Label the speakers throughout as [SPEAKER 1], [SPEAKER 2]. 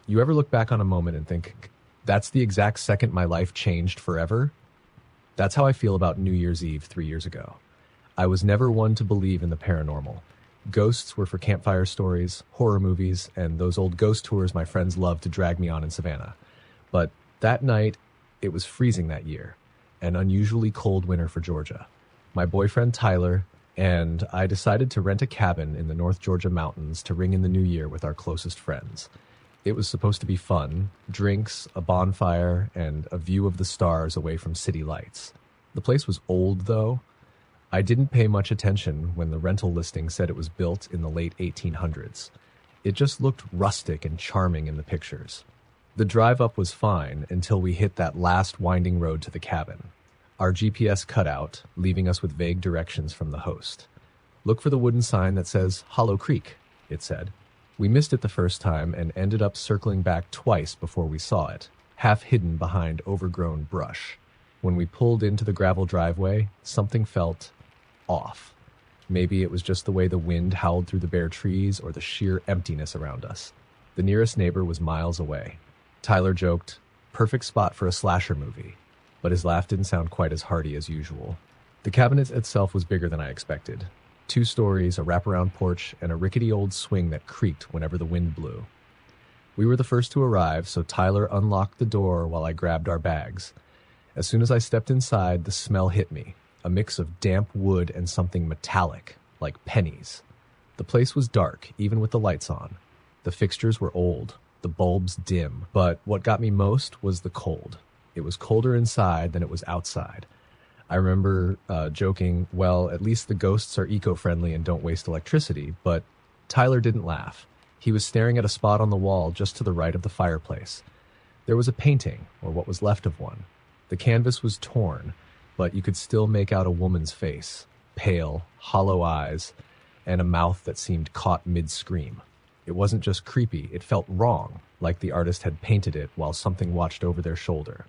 [SPEAKER 1] You ever look back on a moment and think, that's the exact second my life changed forever? That's how I feel about New Year's Eve 3 years ago. I was never one to believe in the paranormal. Ghosts were for campfire stories, horror movies, and those old ghost tours my friends loved to drag me on in Savannah. But that night, it was freezing that year, an unusually cold winter for Georgia. My boyfriend Tyler and I decided to rent a cabin in the North Georgia mountains to ring in the new year with our closest friends. It was supposed to be fun, drinks, a bonfire, and a view of the stars away from city lights. The place was old, though. I didn't pay much attention when the rental listing said it was built in the late 1800s. It just looked rustic and charming in the pictures. The drive up was fine until we hit that last winding road to the cabin. Our GPS cut out, leaving us with vague directions from the host. Look for the wooden sign that says Hollow Creek, it said. We missed it the first time and ended up circling back twice before we saw it, half hidden behind overgrown brush. When we pulled into the gravel driveway, something felt off. Maybe it was just the way the wind howled through the bare trees or the sheer emptiness around us. The nearest neighbor was miles away. Tyler joked, perfect spot for a slasher movie, but his laugh didn't sound quite as hearty as usual. The cabinet itself was bigger than I expected. 2 stories, a wraparound porch, and a rickety old swing that creaked whenever the wind blew. We were the first to arrive, so Tyler unlocked the door while I grabbed our bags. As soon as I stepped inside, the smell hit me, a mix of damp wood and something metallic, like pennies. The place was dark, even with the lights on. The fixtures were old, the bulbs dim, but what got me most was the cold. It was colder inside than it was outside. I remember joking, well, at least the ghosts are eco-friendly and don't waste electricity, but Tyler didn't laugh. He was staring at a spot on the wall just to the right of the fireplace. There was a painting, or what was left of one. The canvas was torn, but you could still make out a woman's face, pale, hollow eyes, and a mouth that seemed caught mid-scream. It wasn't just creepy, it felt wrong, like the artist had painted it while something watched over their shoulder.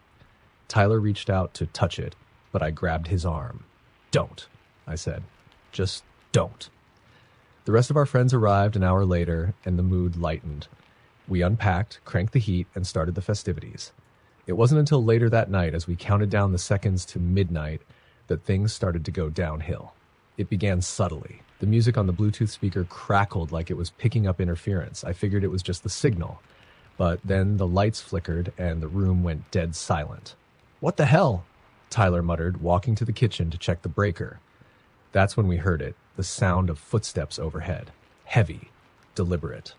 [SPEAKER 1] Tyler reached out to touch it, but I grabbed his arm. Don't, I said. Just don't. The rest of our friends arrived an hour later, and the mood lightened. We unpacked, cranked the heat, and started the festivities. It wasn't until later that night, as we counted down the seconds to midnight, that things started to go downhill. It began subtly. The music on the Bluetooth speaker crackled like it was picking up interference. I figured it was just the signal. But then the lights flickered, and the room went dead silent. "What the hell?" Tyler muttered, walking to the kitchen to check the breaker. That's when we heard it, the sound of footsteps overhead. Heavy, deliberate.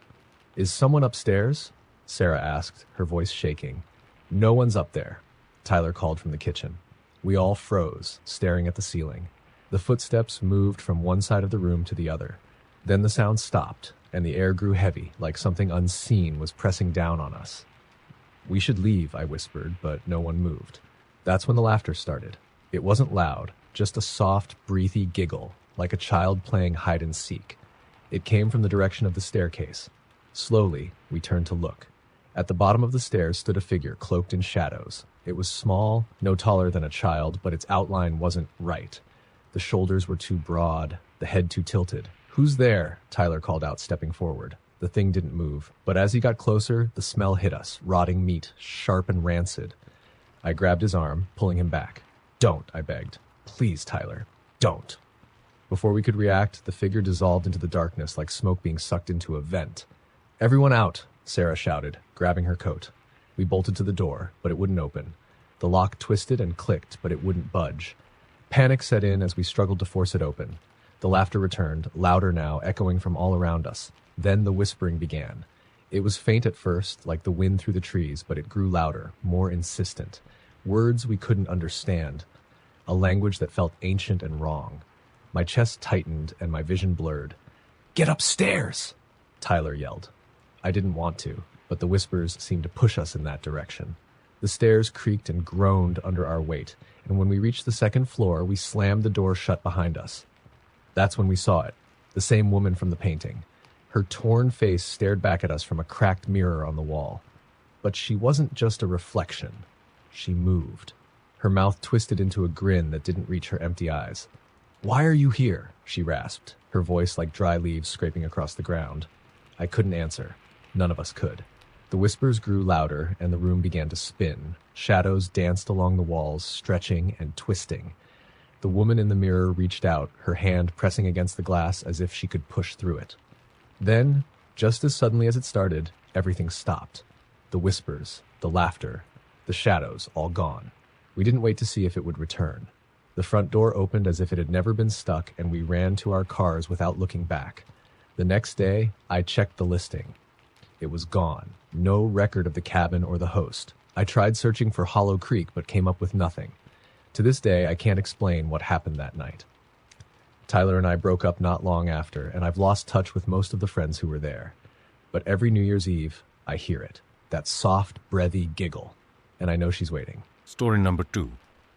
[SPEAKER 1] "Is someone upstairs?" Sarah asked, her voice shaking. "No one's up there," Tyler called from the kitchen. We all froze, staring at the ceiling. The footsteps moved from one side of the room to the other. Then the sound stopped, and the air grew heavy, like something unseen was pressing down on us. "We should leave," I whispered, but no one moved. That's when the laughter started. It wasn't loud, just a soft, breathy giggle, like a child playing hide and seek. It came from the direction of the staircase. Slowly, we turned to look. At the bottom of the stairs stood a figure cloaked in shadows. It was small, no taller than a child, but its outline wasn't right. The shoulders were too broad, the head too tilted. "Who's there?" Tyler called out, stepping forward. The thing didn't move, but as he got closer, the smell hit us, rotting meat, sharp and rancid. I grabbed his arm, pulling him back. "Don't," I begged. "Please, Tyler, don't." Before we could react, the figure dissolved into the darkness like smoke being sucked into a vent. "Everyone out," Sarah shouted, grabbing her coat. We bolted to the door, but it wouldn't open. The lock twisted and clicked, but it wouldn't budge. Panic set in as we struggled to force it open. The laughter returned, louder now, echoing from all around us. Then the whispering began. It was faint at first, like the wind through the trees, but it grew louder, more insistent. Words we couldn't understand. A language that felt ancient and wrong. My chest tightened and my vision blurred. "Get upstairs!" Tyler yelled. I didn't want to, but the whispers seemed to push us in that direction. The stairs creaked and groaned under our weight, and when we reached the second floor, we slammed the door shut behind us. That's when we saw it, the same woman from the painting. Her torn face stared back at us from a cracked mirror on the wall. But she wasn't just a reflection. She moved. Her mouth twisted into a grin that didn't reach her empty eyes. "Why are you here?" she rasped, her voice like dry leaves scraping across the ground. I couldn't answer. None of us could. The whispers grew louder, and the room began to spin. Shadows danced along the walls, stretching and twisting. The woman in the mirror reached out, her hand pressing against the glass as if she could push through it. Then, just as suddenly as it started, everything stopped. The whispers, the laughter, the shadows, all gone. We didn't wait to see if it would return. The front door opened as if it had never been stuck, and we ran to our cars without looking back. The next day, I checked the listing. It was gone. No record of the cabin or the host. I tried searching for Hollow Creek, but came up with nothing. To this day, I can't explain what happened that night. Tyler and I broke up not long after, and I've lost touch with most of the friends who were there. But every New Year's Eve, I hear it. That soft, breathy giggle. And I know she's waiting.
[SPEAKER 2] Story number 2.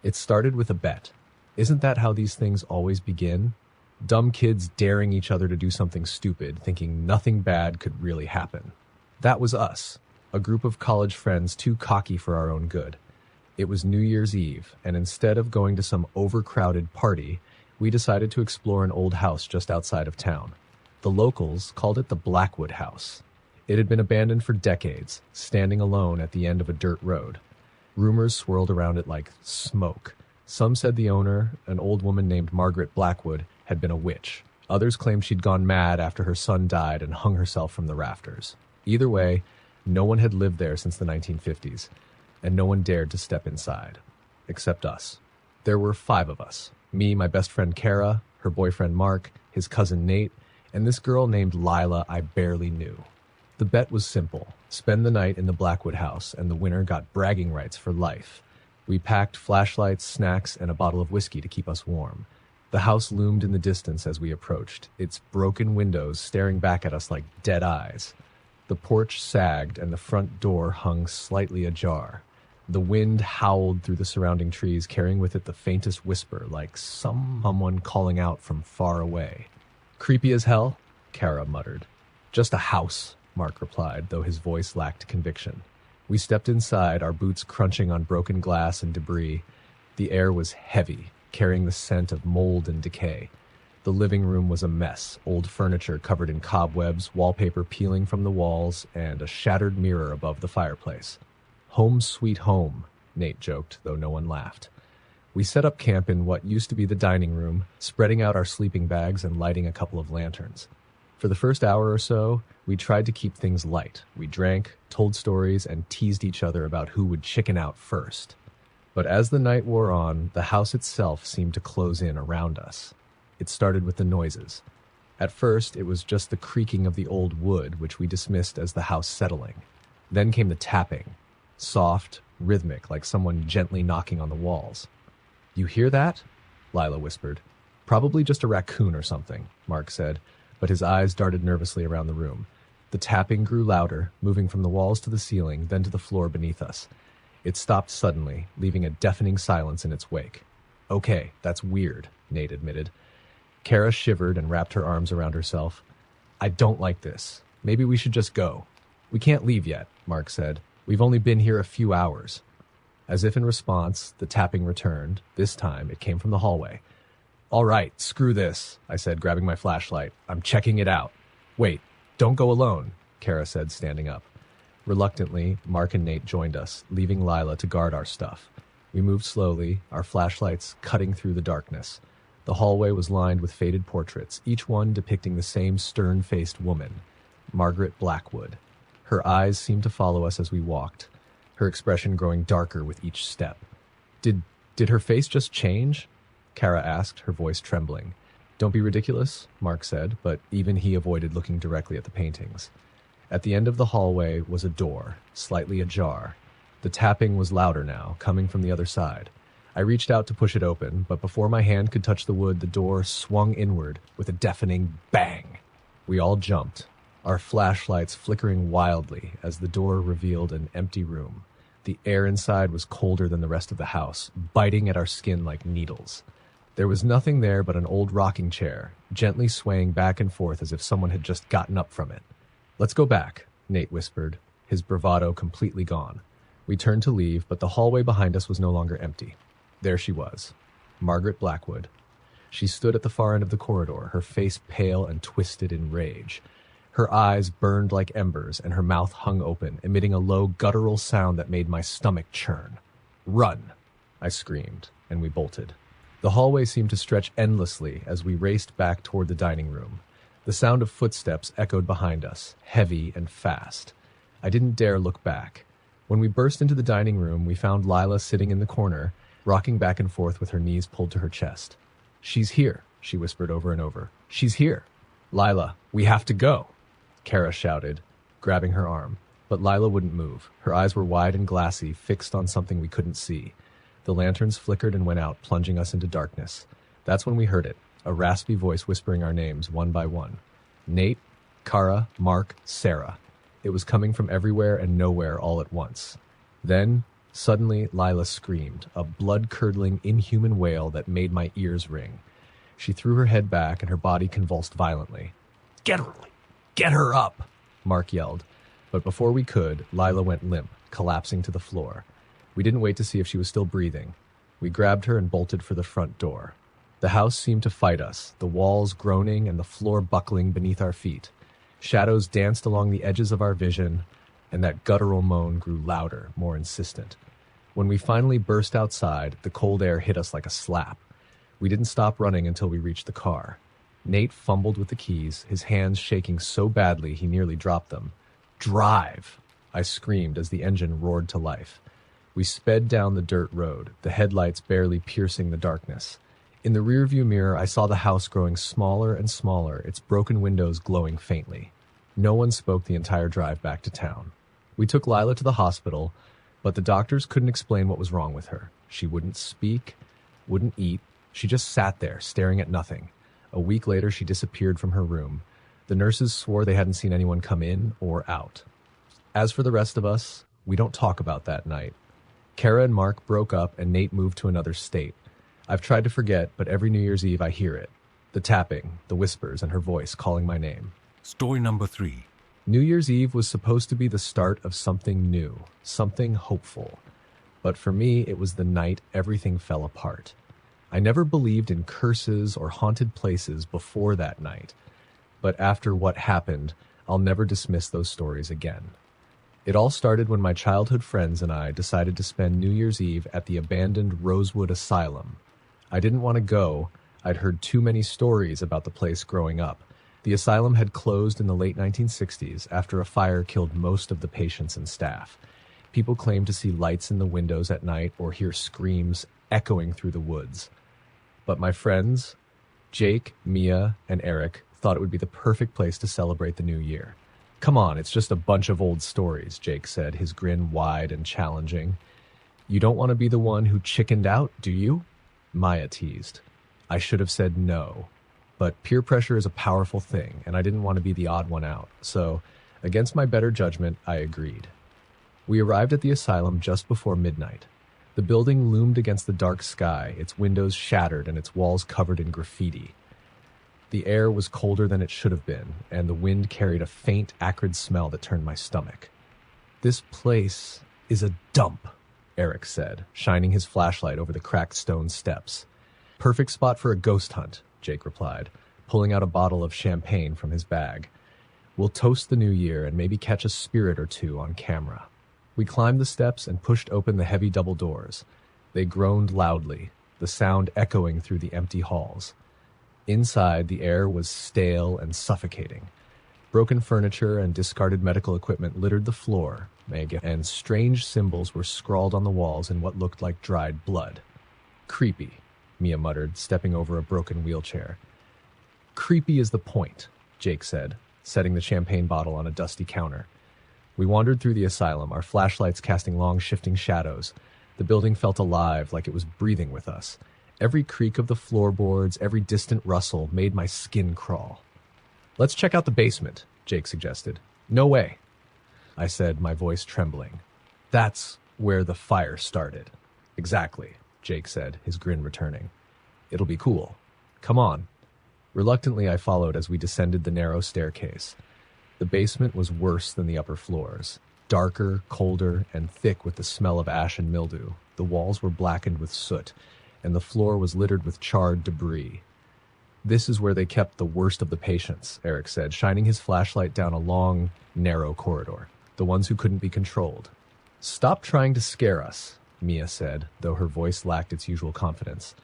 [SPEAKER 1] It started with a bet. Isn't that how these things always begin? Dumb kids daring each other to do something stupid, thinking nothing bad could really happen. That was us, a group of college friends too cocky for our own good. It was New Year's Eve, and instead of going to some overcrowded party, we decided to explore an old house just outside of town. The locals called it the Blackwood House. It had been abandoned for decades, standing alone at the end of a dirt road. Rumors swirled around it like smoke. Some said the owner, an old woman named Margaret Blackwood, had been a witch. Others claimed she'd gone mad after her son died and hung herself from the rafters. Either way, no one had lived there since the 1950s, and no one dared to step inside, except us. There were 5 of us. Me, my best friend Kara, her boyfriend Mark, his cousin Nate, and this girl named Lila I barely knew. The bet was simple. Spend the night in the Blackwood house, and the winner got bragging rights for life. We packed flashlights, snacks, and a bottle of whiskey to keep us warm. The house loomed in the distance as we approached, its broken windows staring back at us like dead eyes. The porch sagged, and the front door hung slightly ajar. The wind howled through the surrounding trees, carrying with it the faintest whisper, like someone calling out from far away. "Creepy as hell," Kara muttered. "Just a house," Mark replied, though his voice lacked conviction. We stepped inside, our boots crunching on broken glass and debris. The air was heavy, carrying the scent of mold and decay. The living room was a mess, old furniture covered in cobwebs, wallpaper peeling from the walls, and a shattered mirror above the fireplace. "Home sweet home," Nate joked, though no one laughed. We set up camp in what used to be the dining room, spreading out our sleeping bags and lighting a couple of lanterns. For the first hour or so, we tried to keep things light. We drank, told stories, and teased each other about who would chicken out first. But as the night wore on, the house itself seemed to close in around us. It started with the noises. At first, it was just the creaking of the old wood, which we dismissed as the house settling. Then came the tapping, soft, rhythmic, like someone gently knocking on the walls. "You hear that?" Lila whispered. "Probably just a raccoon or something," Mark said, but his eyes darted nervously around the room. The tapping grew louder, moving from the walls to the ceiling, then to the floor beneath us. It stopped suddenly, leaving a deafening silence in its wake. "Okay, that's weird," Nate admitted. Kara shivered and wrapped her arms around herself. "I don't like this. Maybe we should just go." "We can't leave yet," Mark said. "We've only been here a few hours." As if in response, the tapping returned. This time, it came from the hallway. "All right, screw this," I said, grabbing my flashlight. "I'm checking it out." "Wait, don't go alone," Kara said, standing up. Reluctantly, Mark and Nate joined us, leaving Lila to guard our stuff. We moved slowly, our flashlights cutting through the darkness. The hallway was lined with faded portraits, each one depicting the same stern-faced woman, Margaret Blackwood. Her eyes seemed to follow us as we walked, her expression growing darker with each step. Did her face just change?" Kara asked, her voice trembling. "Don't be ridiculous," Mark said, but even he avoided looking directly at the paintings. At the end of the hallway was a door, slightly ajar. The tapping was louder now, coming from the other side. I reached out to push it open, but before my hand could touch the wood, the door swung inward with a deafening bang. We all jumped, our flashlights flickering wildly as the door revealed an empty room. The air inside was colder than the rest of the house, biting at our skin like needles. There was nothing there but an old rocking chair, gently swaying back and forth as if someone had just gotten up from it. "Let's go back," Nate whispered, his bravado completely gone. We turned to leave, but the hallway behind us was no longer empty. There she was, Margaret Blackwood. She stood at the far end of the corridor, her face pale and twisted in rage. Her eyes burned like embers, and her mouth hung open, emitting a low, guttural sound that made my stomach churn. "Run!" I screamed, and we bolted. The hallway seemed to stretch endlessly as we raced back toward the dining room. The sound of footsteps echoed behind us, heavy and fast. I didn't dare look back. When we burst into the dining room, we found Lila sitting in the corner, rocking back and forth with her knees pulled to her chest. "She's here," she whispered over and over. "She's here." "Lila, we have to go," Kara shouted, grabbing her arm. But Lila wouldn't move. Her eyes were wide and glassy, fixed on something we couldn't see. The lanterns flickered and went out, plunging us into darkness. That's when we heard it, a raspy voice whispering our names one by one. Nate, Kara, Mark, Sarah. It was coming from everywhere and nowhere all at once. Then, suddenly, Lila screamed, a blood-curdling, inhuman wail that made my ears ring. She threw her head back and her body convulsed violently. Get her up!" Mark yelled. But before we could, Lila went limp, collapsing to the floor. We didn't wait to see if she was still breathing. We grabbed her and bolted for the front door. The house seemed to fight us, the walls groaning and the floor buckling beneath our feet. Shadows danced along the edges of our vision, and that guttural moan grew louder, more insistent. When we finally burst outside, the cold air hit us like a slap. We didn't stop running until we reached the car. Nate fumbled with the keys, his hands shaking so badly he nearly dropped them. "Drive!" I screamed as the engine roared to life. We sped down the dirt road, the headlights barely piercing the darkness. In the rearview mirror, I saw the house growing smaller and smaller, its broken windows glowing faintly. No one spoke the entire drive back to town. We took Lila to the hospital, but the doctors couldn't explain what was wrong with her. She wouldn't speak, wouldn't eat. She just sat there, staring at nothing. A week later, she disappeared from her room. The nurses swore they hadn't seen anyone come in or out. As for the rest of us, we don't talk about that night. Kara and Mark broke up and Nate moved to another state. I've tried to forget, but every New Year's Eve I hear it. The tapping, the whispers, and her voice calling my name.
[SPEAKER 2] Story number 3.
[SPEAKER 1] New Year's Eve was supposed to be the start of something new, something hopeful. But for me, it was the night everything fell apart. I never believed in curses or haunted places before that night. But after what happened, I'll never dismiss those stories again. It all started when my childhood friends and I decided to spend New Year's Eve at the abandoned Rosewood Asylum. I didn't want to go. I'd heard too many stories about the place growing up. The asylum had closed in the late 1960s after a fire killed most of the patients and staff. People claimed to see lights in the windows at night or hear screams echoing through the woods. But my friends, Jake, Mia, and Eric, thought it would be the perfect place to celebrate the new year. "Come on, it's just a bunch of old stories," Jake said, his grin wide and challenging. "You don't want to be the one who chickened out, do you?" Maya teased. I should have said no, but peer pressure is a powerful thing, and I didn't want to be the odd one out, so against my better judgment, I agreed. We arrived at the asylum just before midnight. The building loomed against the dark sky, its windows shattered and its walls covered in graffiti. The air was colder than it should have been, and the wind carried a faint, acrid smell that turned my stomach. "This place is a dump," Eric said, shining his flashlight over the cracked stone steps. "Perfect spot for a ghost hunt," Jake replied, pulling out a bottle of champagne from his bag. "We'll toast the new year and maybe catch a spirit or two on camera." We climbed the steps and pushed open the heavy double doors. They groaned loudly, the sound echoing through the empty halls. Inside, the air was stale and suffocating. Broken furniture and discarded medical equipment littered the floor, and strange symbols were scrawled on the walls in what looked like dried blood. "Creepy," Mia muttered, stepping over a broken wheelchair. "Creepy is the point," Jake said, setting the champagne bottle on a dusty counter. We wandered through the asylum, our flashlights casting long, shifting shadows. The building felt alive, like it was breathing with us. Every creak of the floorboards, every distant rustle made my skin crawl. "Let's check out the basement," Jake suggested. "No way," I said, my voice trembling. "That's where the fire started." "Exactly," Jake said, his grin returning. "It'll be cool. Come on." Reluctantly, I followed as we descended the narrow staircase. The basement was worse than the upper floors. Darker, colder, and thick with the smell of ash and mildew. The walls were blackened with soot, and the floor was littered with charred debris. This is where they kept the worst of the patients, Eric said, shining his flashlight down a long, narrow corridor, the ones who couldn't be controlled. Stop trying to scare us, Mia said, though her voice lacked its usual confidence.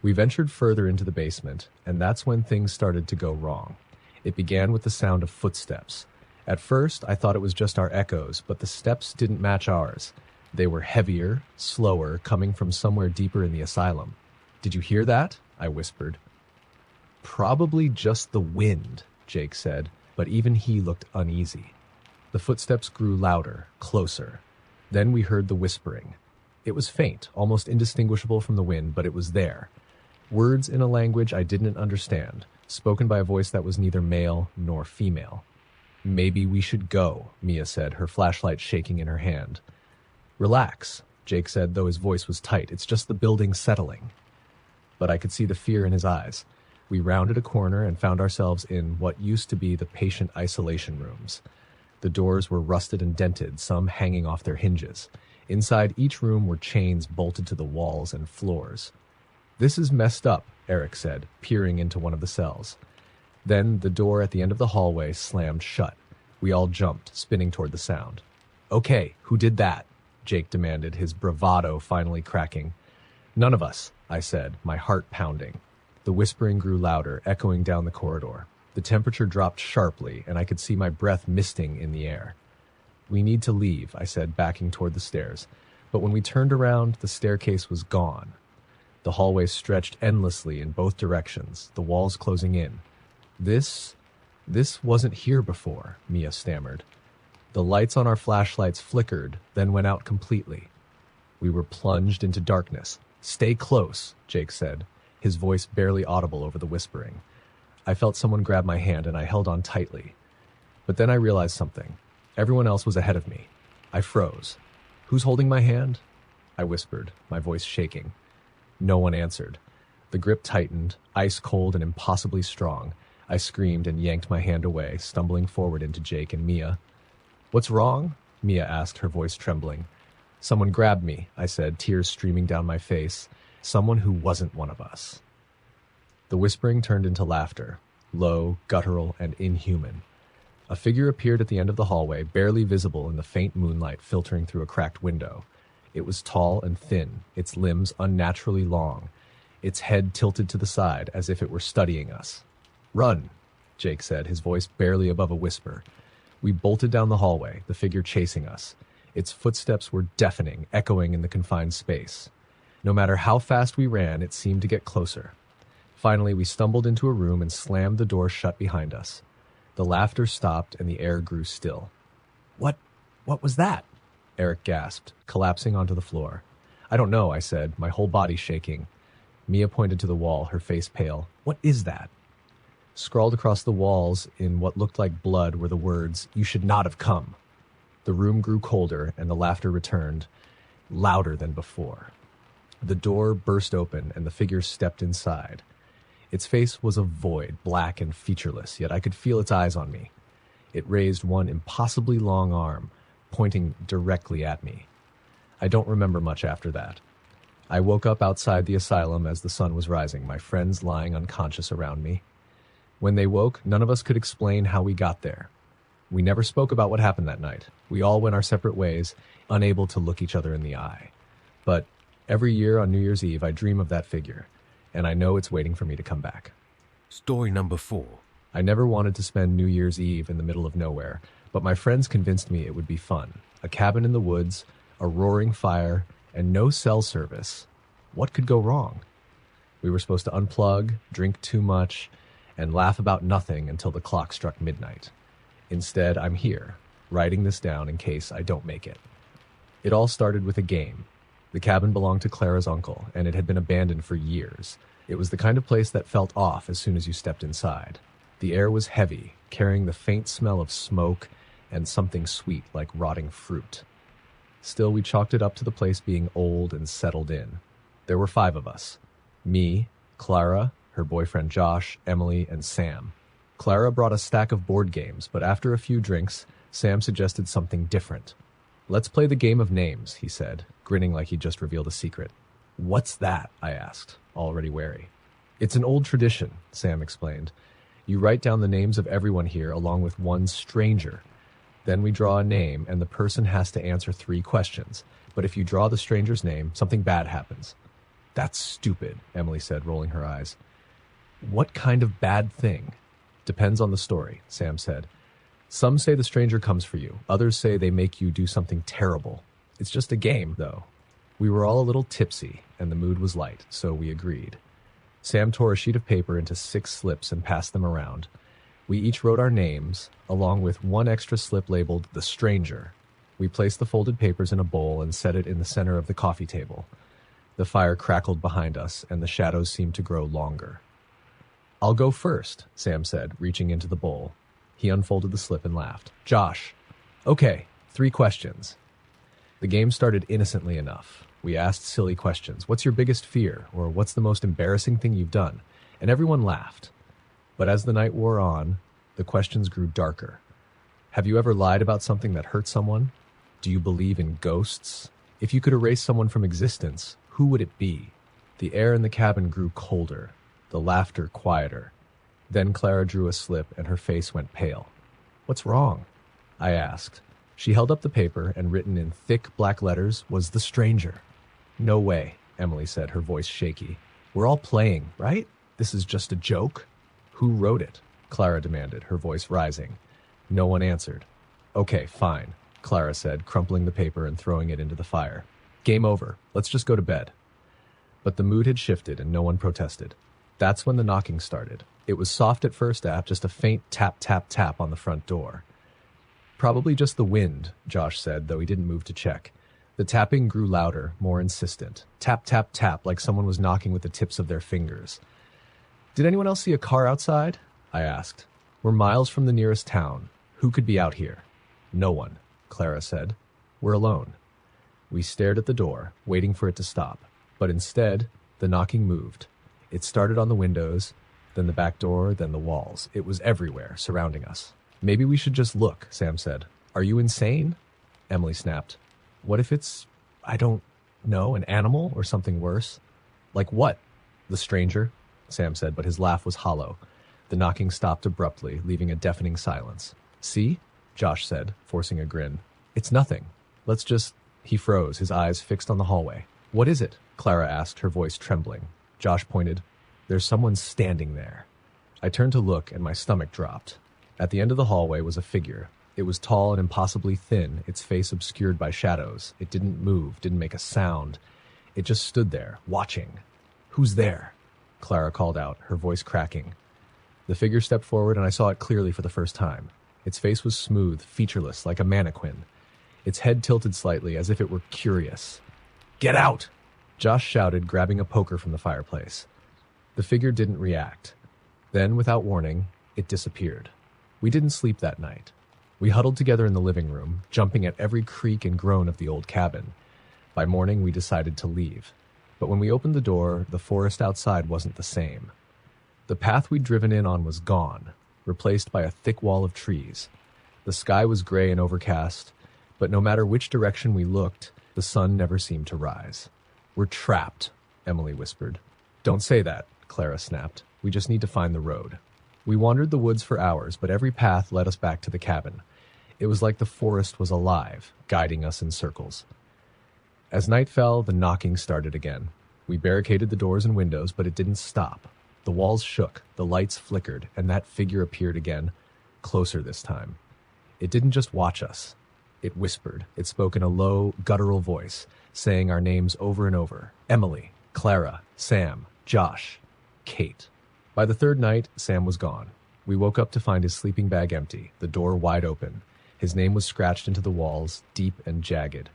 [SPEAKER 1] We ventured further into the basement, and that's when things started to go wrong. It began with the sound of footsteps. At first, I thought it was just our echoes, but the steps didn't match ours. They were heavier, slower, coming from somewhere deeper in the asylum. Did you hear that? I whispered. Probably just the wind, Jake said, but even he looked uneasy. The footsteps grew louder, closer. Then we heard the whispering. It was faint, almost indistinguishable from the wind, but it was there. Words in a language I didn't understand, spoken by a voice that was neither male nor female. Maybe we should go, Mia said, her flashlight shaking in her hand. Relax, Jake said, though his voice was tight. It's just the building settling. But I could see the fear in his eyes. We rounded a corner and found ourselves in what used to be the patient isolation rooms. The doors were rusted and dented, some hanging off their hinges. Inside each room were chains bolted to the walls and floors. This is messed up, Eric said, peering into one of the cells. Then the door at the end of the hallway slammed shut. We all jumped, spinning toward the sound. Okay, who did that? Jake demanded, his bravado finally cracking. None of us, I said, my heart pounding. The whispering grew louder, echoing down the corridor. The temperature dropped sharply, and I could see my breath misting in the air. We need to leave, I said, backing toward the stairs. But when we turned around, the staircase was gone. The hallway stretched endlessly in both directions, the walls closing in. This wasn't here before, Mia stammered. The lights on our flashlights flickered, then went out completely. We were plunged into darkness. Stay close, Jake said, his voice barely audible over the whispering. I felt someone grab my hand, and I held on tightly. But then I realized something. Everyone else was ahead of me. I froze. Who's holding my hand? I whispered, my voice shaking. No one answered. The grip tightened, ice cold and impossibly strong. I screamed and yanked my hand away, stumbling forward into Jake and Mia. What's wrong? Mia asked, her voice trembling. Someone grabbed me, I said, tears streaming down my face. Someone who wasn't one of us. The whispering turned into laughter, low, guttural, and inhuman. A figure appeared at the end of the hallway, barely visible in the faint moonlight filtering through a cracked window. It was tall and thin, its limbs unnaturally long, its head tilted to the side as if it were studying us. Run, Jake said, his voice barely above a whisper. We bolted down the hallway, the figure chasing us. Its footsteps were deafening, echoing in the confined space. No matter how fast we ran, it seemed to get closer. Finally, we stumbled into a room and slammed the door shut behind us. The laughter stopped and the air grew still. What was that? Eric gasped, collapsing onto the floor. I don't know, I said, my whole body shaking. Mia pointed to the wall, her face pale. What is that? Scrawled across the walls in what looked like blood were the words, "You should not have come." The room grew colder and the laughter returned, louder than before. The door burst open and the figure stepped inside. Its face was a void, black and featureless, yet I could feel its eyes on me. It raised one impossibly long arm, pointing directly at me. I don't remember much after that. I woke up outside the asylum as the sun was rising, my friends lying unconscious around me. When they woke, none of us could explain how we got there. We never spoke about what happened that night. We all went our separate ways, unable to look each other in the eye. But every year on New Year's Eve, I dream of that figure, and I know it's waiting for me to come back.
[SPEAKER 2] Story number 4.
[SPEAKER 1] I never wanted to spend New Year's Eve in the middle of nowhere, but my friends convinced me it would be fun. A cabin in the woods, a roaring fire, and no cell service. What could go wrong? We were supposed to unplug, drink too much, and laugh about nothing until the clock struck midnight. Instead, I'm here, writing this down in case I don't make it. It all started with a game. The cabin belonged to Clara's uncle, and it had been abandoned for years. It was the kind of place that felt off as soon as you stepped inside. The air was heavy, carrying the faint smell of smoke and something sweet like rotting fruit. Still, we chalked it up to the place being old and settled in. There were 5 of us. Me, Clara, her boyfriend Josh, Emily, and Sam. Clara brought a stack of board games, but after a few drinks, Sam suggested something different. Let's play the game of names, he said, grinning like he'd just revealed a secret. What's that? I asked, already wary. It's an old tradition, Sam explained. You write down the names of everyone here along with one stranger. Then we draw a name and the person has to answer 3 questions. But if you draw the stranger's name, something bad happens. That's stupid, Emily said, rolling her eyes. What kind of bad thing? Depends on the story, Sam said. Some say the stranger comes for you. Others say they make you do something terrible. It's just a game, though. We were all a little tipsy, and the mood was light, so we agreed. Sam tore a sheet of paper into 6 slips and passed them around. We each wrote our names, along with 1 extra slip labeled The Stranger. We placed the folded papers in a bowl and set it in the center of the coffee table. The fire crackled behind us, and the shadows seemed to grow longer. I'll go first, Sam said, reaching into the bowl. He unfolded the slip and laughed. Josh. Okay, 3 questions. The game started innocently enough. We asked silly questions. What's your biggest fear? Or what's the most embarrassing thing you've done? And everyone laughed. But as the night wore on, the questions grew darker. Have you ever lied about something that hurt someone? Do you believe in ghosts? If you could erase someone from existence, who would it be? The air in the cabin grew colder, the laughter quieter. Then Clara drew a slip and her face went pale. What's wrong? I asked. She held up the paper and written in thick black letters was The Stranger. No way, Emily said, her voice shaky. We're all playing, right? This is just a joke? Who wrote it? Clara demanded, her voice rising. No one answered. Okay, fine, Clara said, crumpling the paper and throwing it into the fire. Game over. Let's just go to bed. But the mood had shifted and no one protested. That's when the knocking started. It was soft at first, just a faint tap, tap, tap on the front door. Probably just the wind, Josh said, though he didn't move to check. The tapping grew louder, more insistent. Tap, tap, tap, like someone was knocking with the tips of their fingers. Did anyone else see a car outside? I asked. We're miles from the nearest town. Who could be out here? No one, Clara said. We're alone. We stared at the door, waiting for it to stop. But instead, the knocking moved. It started on the windows, then the back door, then the walls. It was everywhere, surrounding us. Maybe we should just look, Sam said. Are you insane? Emily snapped. What if it's, I don't know, an animal or something worse? Like what? The stranger, Sam said, but his laugh was hollow. The knocking stopped abruptly, leaving a deafening silence. See? Josh said, forcing a grin. It's nothing. Let's just... He froze, his eyes fixed on the hallway. What is it? Clara asked, her voice trembling. Josh pointed. There's someone standing there. I turned to look, and my stomach dropped. At the end of the hallway was a figure. It was tall and impossibly thin, its face obscured by shadows. It didn't move, didn't make a sound. It just stood there, watching. Who's there? Clara called out, her voice cracking. The figure stepped forward, and I saw it clearly for the first time. Its face was smooth, featureless, like a mannequin. Its head tilted slightly, as if it were curious. Get out! Josh shouted, grabbing a poker from the fireplace. The figure didn't react. Then, without warning, it disappeared. We didn't sleep that night. We huddled together in the living room, jumping at every creak and groan of the old cabin. By morning, we decided to leave. But when we opened the door, the forest outside wasn't the same. The path we'd driven in on was gone, replaced by a thick wall of trees. The sky was gray and overcast, but no matter which direction we looked, the sun never seemed to rise. We're trapped, Emily whispered. Don't say that, Clara snapped. We just need to find the road. We wandered the woods for hours, but every path led us back to the cabin. It was like the forest was alive, guiding us in circles. As night fell, the knocking started again. We barricaded the doors and windows, but it didn't stop. The walls shook, the lights flickered, and that figure appeared again, closer this time. It didn't just watch us. It whispered. It spoke in a low, guttural voice, saying our names over and over. Emily, Clara, Sam, Josh, Kate. By the 3rd night, Sam was gone. We woke up to find his sleeping bag empty, the door wide open. His name was scratched into the walls, deep and jagged.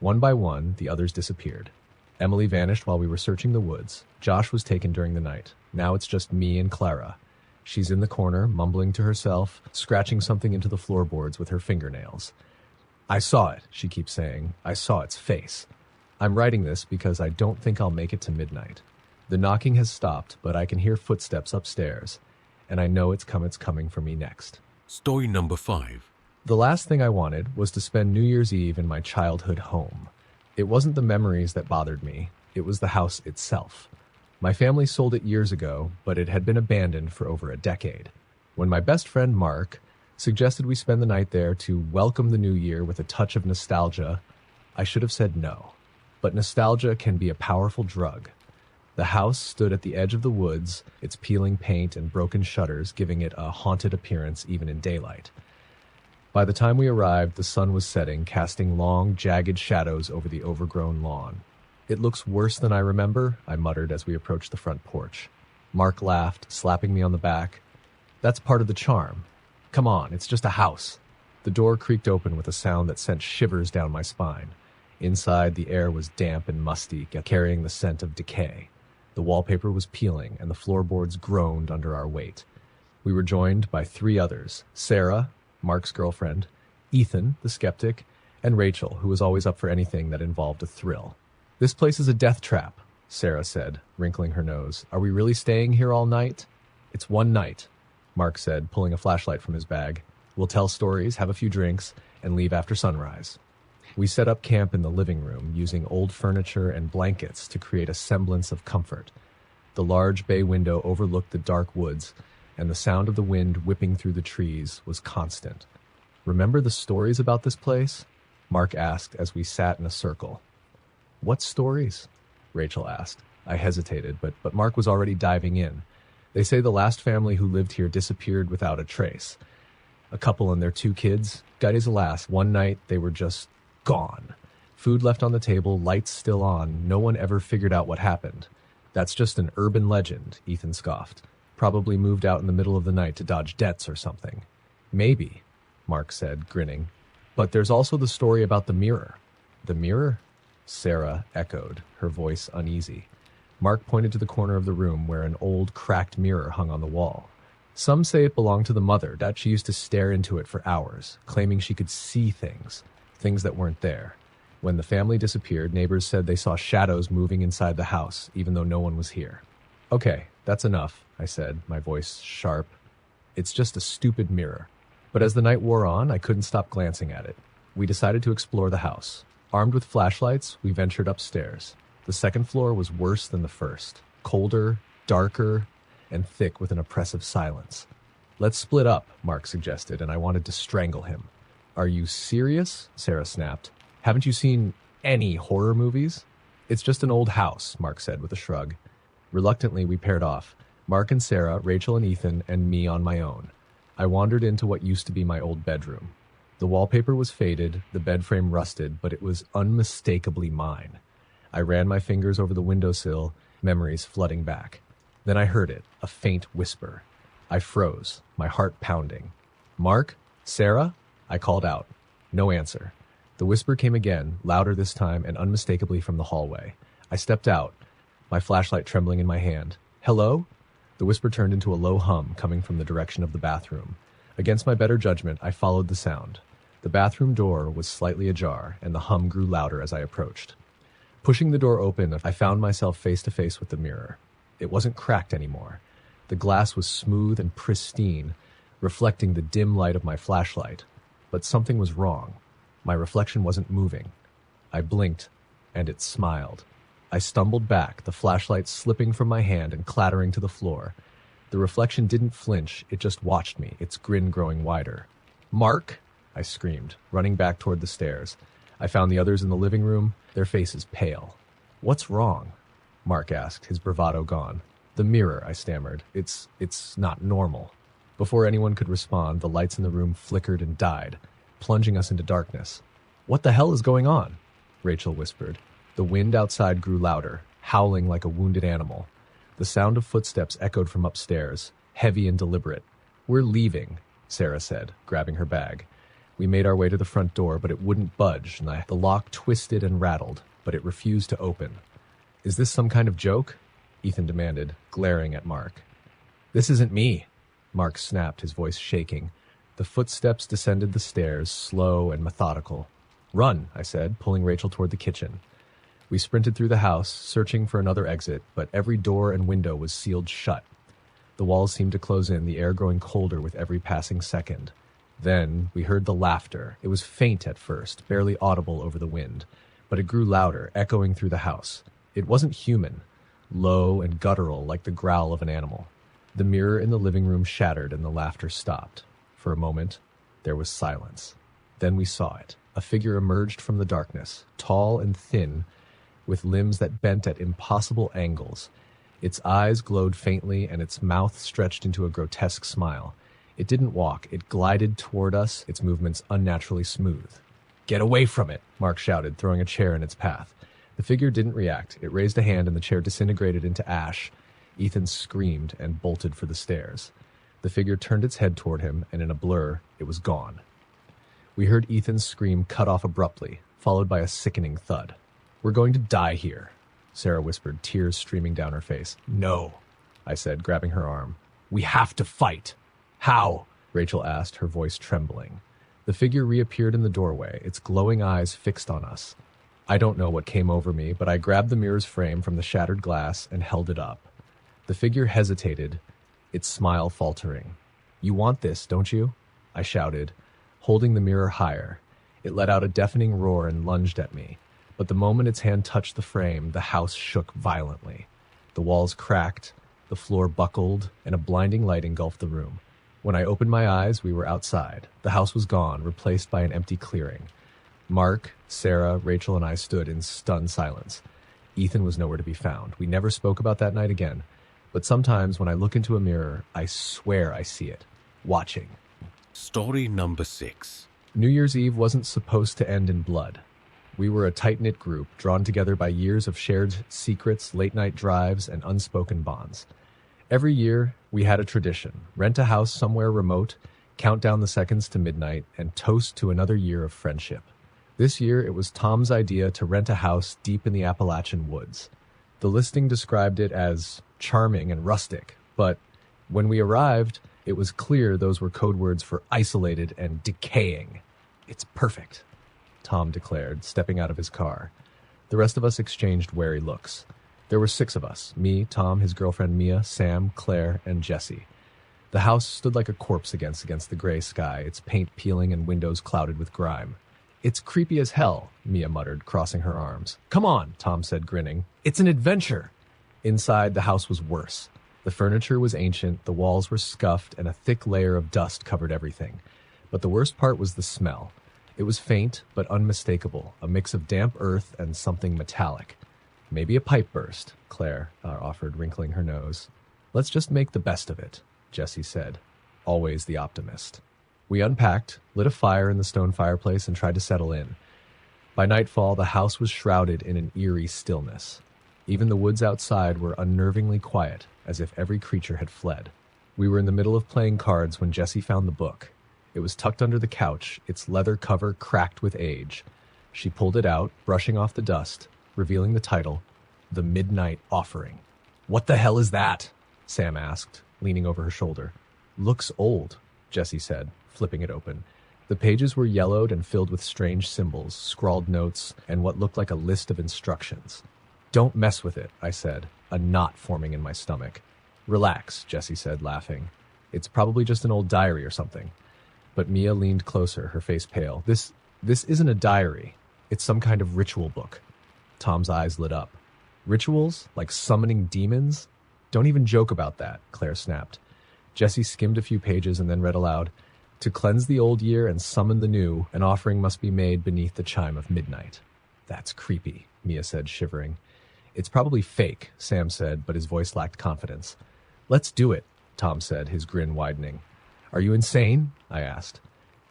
[SPEAKER 1] One by one, the others disappeared. Emily vanished while we were searching the woods. Josh was taken during the night. Now it's just me and Clara. She's in the corner, mumbling to herself, scratching something into the floorboards with her fingernails. I saw it, she keeps saying. I saw its face. I'm writing this because I don't think I'll make it to midnight. The knocking has stopped, but I can hear footsteps upstairs, and I know it's coming for me next.
[SPEAKER 2] Story number 5.
[SPEAKER 1] The last thing I wanted was to spend New Year's Eve in my childhood home. It wasn't the memories that bothered me. It was the house itself. My family sold it years ago, but it had been abandoned for over a decade. When my best friend Mark suggested we spend the night there to welcome the new year with a touch of nostalgia, I should have said no. But nostalgia can be a powerful drug. The house stood at the edge of the woods, its peeling paint and broken shutters giving it a haunted appearance even in daylight. By the time we arrived, the sun was setting, casting long, jagged shadows over the overgrown lawn. "It looks worse than I remember," I muttered as we approached the front porch. Mark laughed, slapping me on the back. "That's part of the charm. Come on, it's just a house." The door creaked open with a sound that sent shivers down my spine. Inside, the air was damp and musty, carrying the scent of decay. The wallpaper was peeling, and the floorboards groaned under our weight. We were joined by 3 others: Sarah, Mark's girlfriend, Ethan, the skeptic, and Rachel, who was always up for anything that involved a thrill. "This place is a death trap," Sarah said, wrinkling her nose. "Are we really staying here all night?" "It's one night," Mark said, pulling a flashlight from his bag. "We'll tell stories, have a few drinks, and leave after sunrise." We set up camp in the living room, using old furniture and blankets to create a semblance of comfort. The large bay window overlooked the dark woods, and the sound of the wind whipping through the trees was constant. "Remember the stories about this place?" Mark asked as we sat in a circle. "What stories?" Rachel asked. I hesitated, but Mark was already diving in. "They say the last family who lived here disappeared without a trace. A couple and their 2 kids. Guys, alas, one night they were just gone. Food left on the table, lights still on. No one ever figured out what happened." "That's just an urban legend," Ethan scoffed. "Probably moved out in the middle of the night to dodge debts or something." "Maybe," Mark said, grinning. "But there's also the story about the mirror." "The mirror?" Sarah echoed, her voice uneasy. Mark pointed to the corner of the room where an old, cracked mirror hung on the wall. "Some say it belonged to the mother, that she used to stare into it for hours, claiming she could see things that weren't there. When the family disappeared, neighbors said they saw shadows moving inside the house, even though no one was here." "Okay, that's enough," I said, my voice sharp. "It's just a stupid mirror." But as the night wore on, I couldn't stop glancing at it. We decided to explore the house. Armed with flashlights, we ventured upstairs. The second floor was worse than the first, colder, darker, and thick with an oppressive silence. "Let's split up," Mark suggested, and I wanted to strangle him. "Are you serious?" Sarah snapped. "Haven't you seen any horror movies?" "It's just an old house," Mark said with a shrug. Reluctantly, we paired off. Mark and Sarah, Rachel and Ethan, and me on my own. I wandered into what used to be my old bedroom. The wallpaper was faded, the bed frame rusted, but it was unmistakably mine. I ran my fingers over the windowsill, memories flooding back. Then I heard it, a faint whisper. I froze, my heart pounding. "Mark? Sarah?" I called out. No answer. The whisper came again, louder this time and unmistakably from the hallway. I stepped out, my flashlight trembling in my hand. "Hello?" The whisper turned into a low hum coming from the direction of the bathroom. Against my better judgment, I followed the sound. The bathroom door was slightly ajar, and the hum grew louder as I approached. Pushing the door open, I found myself face to face with the mirror. It wasn't cracked anymore. The glass was smooth and pristine, reflecting the dim light of my flashlight. But something was wrong. My reflection wasn't moving. I blinked, and it smiled. I stumbled back, the flashlight slipping from my hand and clattering to the floor. The reflection didn't flinch, it just watched me, its grin growing wider. "Mark!" I screamed, running back toward the stairs. I found the others in the living room, their faces pale. "What's wrong?" Mark asked, his bravado gone. "The mirror," I stammered. It's not normal." Before anyone could respond, the lights in the room flickered and died, plunging us into darkness. "What the hell is going on?" Rachel whispered. The wind outside grew louder, howling like a wounded animal. The sound of footsteps echoed from upstairs, heavy and deliberate. "We're leaving," Sarah said, grabbing her bag. We made our way to the front door, but it wouldn't budge, and the lock twisted and rattled, but it refused to open. "Is this some kind of joke?" Ethan demanded, glaring at Mark. "This isn't me," Mark snapped, his voice shaking. The footsteps descended the stairs, slow and methodical. "Run," I said, pulling Rachel toward the kitchen. We sprinted through the house, searching for another exit, but every door and window was sealed shut. The walls seemed to close in, the air growing colder with every passing second. Then we heard the laughter. It was faint at first, barely audible over the wind, but it grew louder, echoing through the house. It wasn't human. low and guttural like the growl of an animal. The mirror in the living room shattered and the laughter stopped. For a moment, there was silence. Then we saw it. A figure emerged from the darkness, tall and thin, with limbs that bent at impossible angles. Its eyes glowed faintly and its mouth stretched into a grotesque smile. It didn't walk, it glided toward us, its movements unnaturally smooth. "Get away from it," Mark shouted, throwing a chair in its path. The figure didn't react. It raised a hand and the chair disintegrated into ash. Ethan screamed and bolted for the stairs. The figure turned its head toward him, and in a blur, it was gone. We heard Ethan's scream cut off abruptly, followed by a sickening thud. "We're going to die here," Sarah whispered, tears streaming down her face. "No," I said, grabbing her arm. "We have to fight." "How?" Rachel asked, her voice trembling. The figure reappeared in the doorway, its glowing eyes fixed on us. I don't know what came over me, but I grabbed the mirror's frame from the shattered glass and held it up. The figure hesitated, its smile faltering. "You want this, don't you?" I shouted, holding the mirror higher. It let out a deafening roar and lunged at me. But the moment its hand touched the frame, the house shook violently. The walls cracked, the floor buckled, and a blinding light engulfed the room. When I opened my eyes, we were outside. The house was gone, replaced by an empty clearing. Mark, Sarah, Rachel, and I stood in stunned silence. Ethan was nowhere to be found. We never spoke about that night again. But sometimes when I look into a mirror, I swear I see it, watching.
[SPEAKER 2] Story number 6.
[SPEAKER 1] New Year's Eve wasn't supposed to end in blood. We were a tight-knit group, drawn together by years of shared secrets, late-night drives, and unspoken bonds. Every year, we had a tradition: rent a house somewhere remote, count down the seconds to midnight, and toast to another year of friendship. This year, it was Tom's idea to rent a house deep in the Appalachian woods. The listing described it as charming and rustic, but when we arrived, it was clear those were code words for isolated and decaying. "It's perfect," Tom declared, stepping out of his car. The rest of us exchanged wary looks. There were 6 of us: me, Tom, his girlfriend Mia, Sam, Claire, and Jesse. The house stood like a corpse against the gray sky, its paint peeling and windows clouded with grime. "It's creepy as hell," Mia muttered, crossing her arms. "Come on," Tom said, grinning. "It's an adventure." Inside, the house was worse. The furniture was ancient, the walls were scuffed, and a thick layer of dust covered everything. But the worst part was the smell. It was faint, but unmistakable, a mix of damp earth and something metallic. "Maybe a pipe burst," Claire offered, wrinkling her nose. "Let's just make the best of it," Jesse said, always the optimist. We unpacked, lit a fire in the stone fireplace, and tried to settle in. By nightfall, the house was shrouded in an eerie stillness. Even the woods outside were unnervingly quiet, as if every creature had fled. We were in the middle of playing cards when Jesse found the book. It was tucked under the couch, its leather cover cracked with age. She pulled it out, brushing off the dust, revealing the title, The Midnight Offering. "What the hell is that?" Sam asked, leaning over her shoulder. "Looks old," Jesse said, flipping it open. The pages were yellowed and filled with strange symbols, scrawled notes, and what looked like a list of instructions. "Don't mess with it," I said, a knot forming in my stomach. "Relax," Jesse said, laughing. "It's probably just an old diary or something." But Mia leaned closer, her face pale. This isn't a diary. It's some kind of ritual book." Tom's eyes lit up. "Rituals? Like summoning demons? Don't even joke about that," Claire snapped. Jesse skimmed a few pages and then read aloud, "To cleanse the old year and summon the new, an offering must be made beneath the chime of midnight." "That's creepy," Mia said, shivering. "It's probably fake," Sam said, but his voice lacked confidence. "Let's do it," Tom said, his grin widening. "Are you insane?" I asked.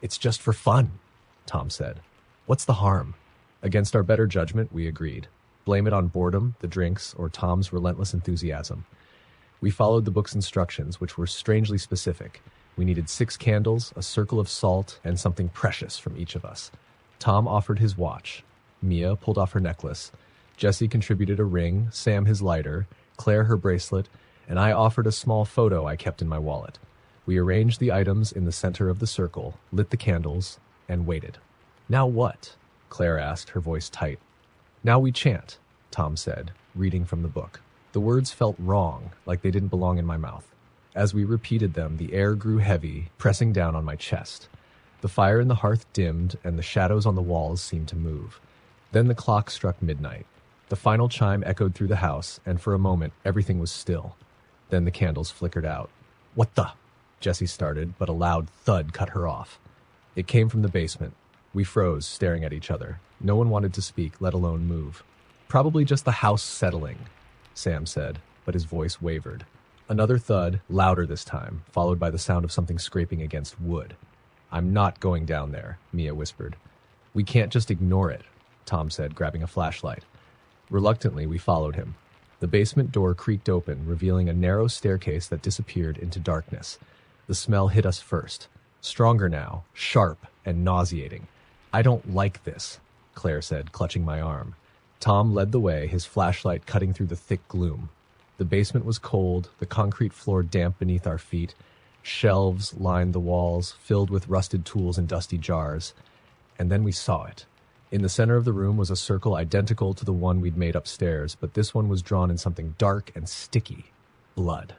[SPEAKER 1] "It's just for fun," Tom said. "What's the harm?" Against our better judgment, we agreed. Blame it on boredom, the drinks, or Tom's relentless enthusiasm. We followed the book's instructions, which were strangely specific. We needed 6 candles, a circle of salt, and something precious from each of us. Tom offered his watch. Mia pulled off her necklace. Jesse contributed a ring, Sam his lighter, Claire her bracelet, and I offered a small photo I kept in my wallet. We arranged the items in the center of the circle, lit the candles, and waited. "Now what?" Claire asked, her voice tight. "Now we chant," Tom said, reading from the book. The words felt wrong, like they didn't belong in my mouth. As we repeated them, the air grew heavy, pressing down on my chest. The fire in the hearth dimmed, and the shadows on the walls seemed to move. Then the clock struck midnight. The final chime echoed through the house, and for a moment, everything was still. Then the candles flickered out. "What the?" Jessie started, but a loud thud cut her off. It came from the basement. We froze, staring at each other. No one wanted to speak, let alone move. "Probably just the house settling," Sam said, but his voice wavered. Another thud, louder this time, followed by the sound of something scraping against wood. "I'm not going down there," Mia whispered. "We can't just ignore it," Tom said, grabbing a flashlight. Reluctantly, we followed him. The basement door creaked open, revealing a narrow staircase that disappeared into darkness. The smell hit us first. Stronger now, sharp and nauseating. "I don't like this," Claire said, clutching my arm. Tom led the way, his flashlight cutting through the thick gloom. The basement was cold, the concrete floor damp beneath our feet. Shelves lined the walls, filled with rusted tools and dusty jars. And then we saw it. In the center of the room was a circle identical to the one we'd made upstairs, but this one was drawn in something dark and sticky. Blood.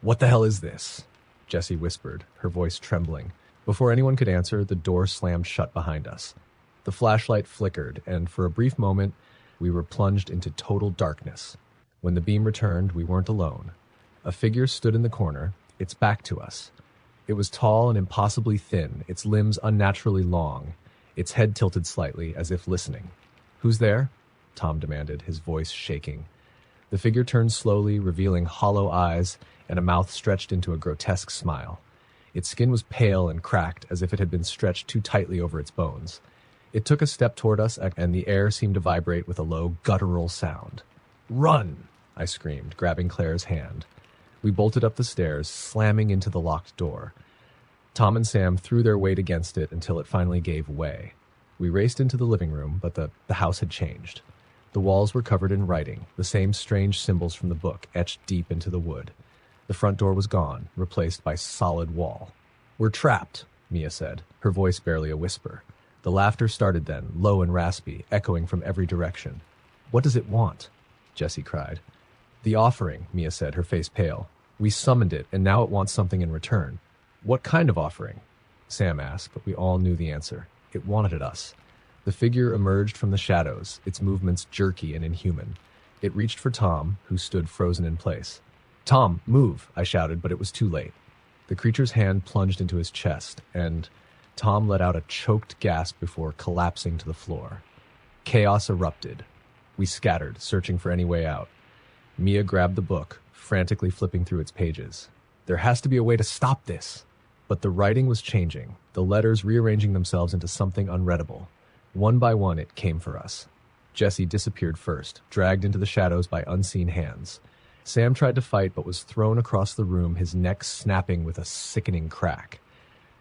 [SPEAKER 1] "What the hell is this?" Jessie whispered, her voice trembling. Before anyone could answer, the door slammed shut behind us. The flashlight flickered, and for a brief moment, we were plunged into total darkness. When the beam returned, we weren't alone. A figure stood in the corner, its back to us. It was tall and impossibly thin, its limbs unnaturally long, its head tilted slightly, as if listening. "Who's there?" Tom demanded, his voice shaking. The figure turned slowly, revealing hollow eyes and a mouth stretched into a grotesque smile. Its skin was pale and cracked, as if it had been stretched too tightly over its bones. It took a step toward us, and the air seemed to vibrate with a low, guttural sound. "Run!" I screamed, grabbing Claire's hand. We bolted up the stairs, slamming into the locked door. Tom and Sam threw their weight against it until it finally gave way. We raced into the living room, but the house had changed. The walls were covered in writing, the same strange symbols from the book etched deep into the wood. The front door was gone, replaced by solid wall. "We're trapped," Mia said, her voice barely a whisper. The laughter started then, low and raspy, echoing from every direction. "What does it want?" Jessie cried. "The offering," Mia said, her face pale. "We summoned it, and now it wants something in return." "What kind of offering?" Sam asked, but we all knew the answer. It wanted us. The figure emerged from the shadows, its movements jerky and inhuman. It reached for Tom, who stood frozen in place. "Tom, move!" I shouted, but it was too late. The creature's hand plunged into his chest, and Tom let out a choked gasp before collapsing to the floor. Chaos erupted. We scattered, searching for any way out. Mia grabbed the book, frantically flipping through its pages. "There has to be a way to stop this." But the writing was changing, the letters rearranging themselves into something unreadable. One by one, it came for us. Jessie disappeared first, dragged into the shadows by unseen hands. Sam tried to fight, but was thrown across the room, his neck snapping with a sickening crack.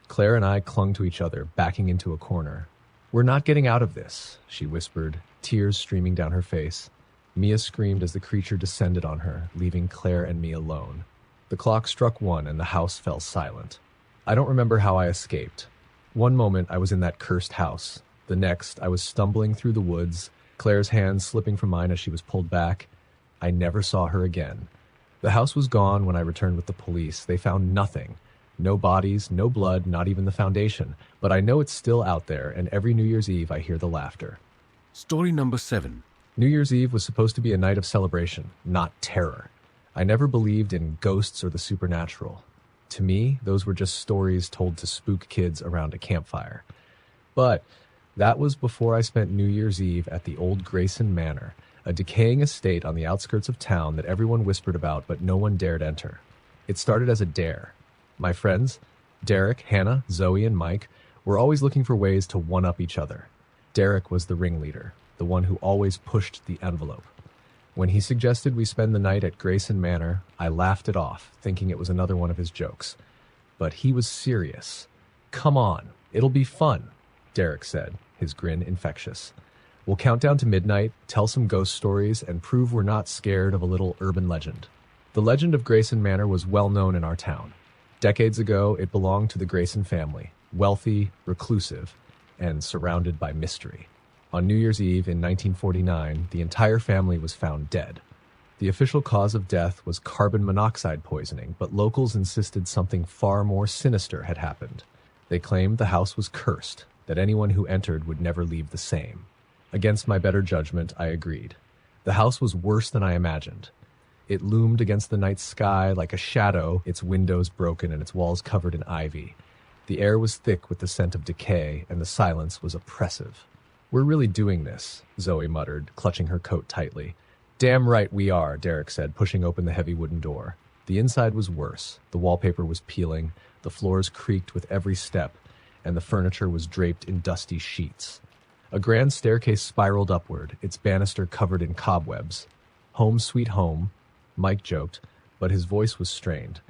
[SPEAKER 1] Claire and I clung to each other, backing into a corner. "We're not getting out of this," she whispered, tears streaming down her face. Mia screamed as the creature descended on her, leaving Claire and me alone. The clock struck 1 and the house fell silent. I don't remember how I escaped. One moment I was in that cursed house. The next I was stumbling through the woods, Claire's hand slipping from mine as she was pulled back. I never saw her again. The house was gone when I returned with the police. They found nothing. No bodies, no blood, not even the foundation. But I know it's still out there, and every New Year's Eve I hear the laughter.
[SPEAKER 2] Story number 7.
[SPEAKER 1] New Year's Eve was supposed to be a night of celebration, not terror. I never believed in ghosts or the supernatural. To me, those were just stories told to spook kids around a campfire. But that was before I spent New Year's Eve at the old Grayson Manor, a decaying estate on the outskirts of town that everyone whispered about but no one dared enter. It started as a dare. My friends, Derek, Hannah, Zoe, and Mike, were always looking for ways to one-up each other. Derek was the ringleader, the one who always pushed the envelope. When he suggested we spend the night at Grayson Manor, I laughed it off, thinking it was another one of his jokes. But he was serious. "Come on, it'll be fun," Derek said, his grin infectious. "We'll count down to midnight, tell some ghost stories, and prove we're not scared of a little urban legend." The legend of Grayson Manor was well known in our town. Decades ago, it belonged to the Grayson family, wealthy, reclusive, and surrounded by mystery. On New Year's Eve in 1949, the entire family was found dead. The official cause of death was carbon monoxide poisoning, but locals insisted something far more sinister had happened. They claimed the house was cursed, that anyone who entered would never leave the same. Against my better judgment, I agreed. The house was worse than I imagined. It loomed against the night sky like a shadow, its windows broken and its walls covered in ivy. The air was thick with the scent of decay, and the silence was oppressive. "We're really doing this," Zoe muttered, clutching her coat tightly. "Damn right we are," Derek said, pushing open the heavy wooden door. The inside was worse. The wallpaper was peeling, the floors creaked with every step, and the furniture was draped in dusty sheets. A grand staircase spiraled upward, its banister covered in cobwebs. "Home sweet home," Mike joked, but his voice was strained.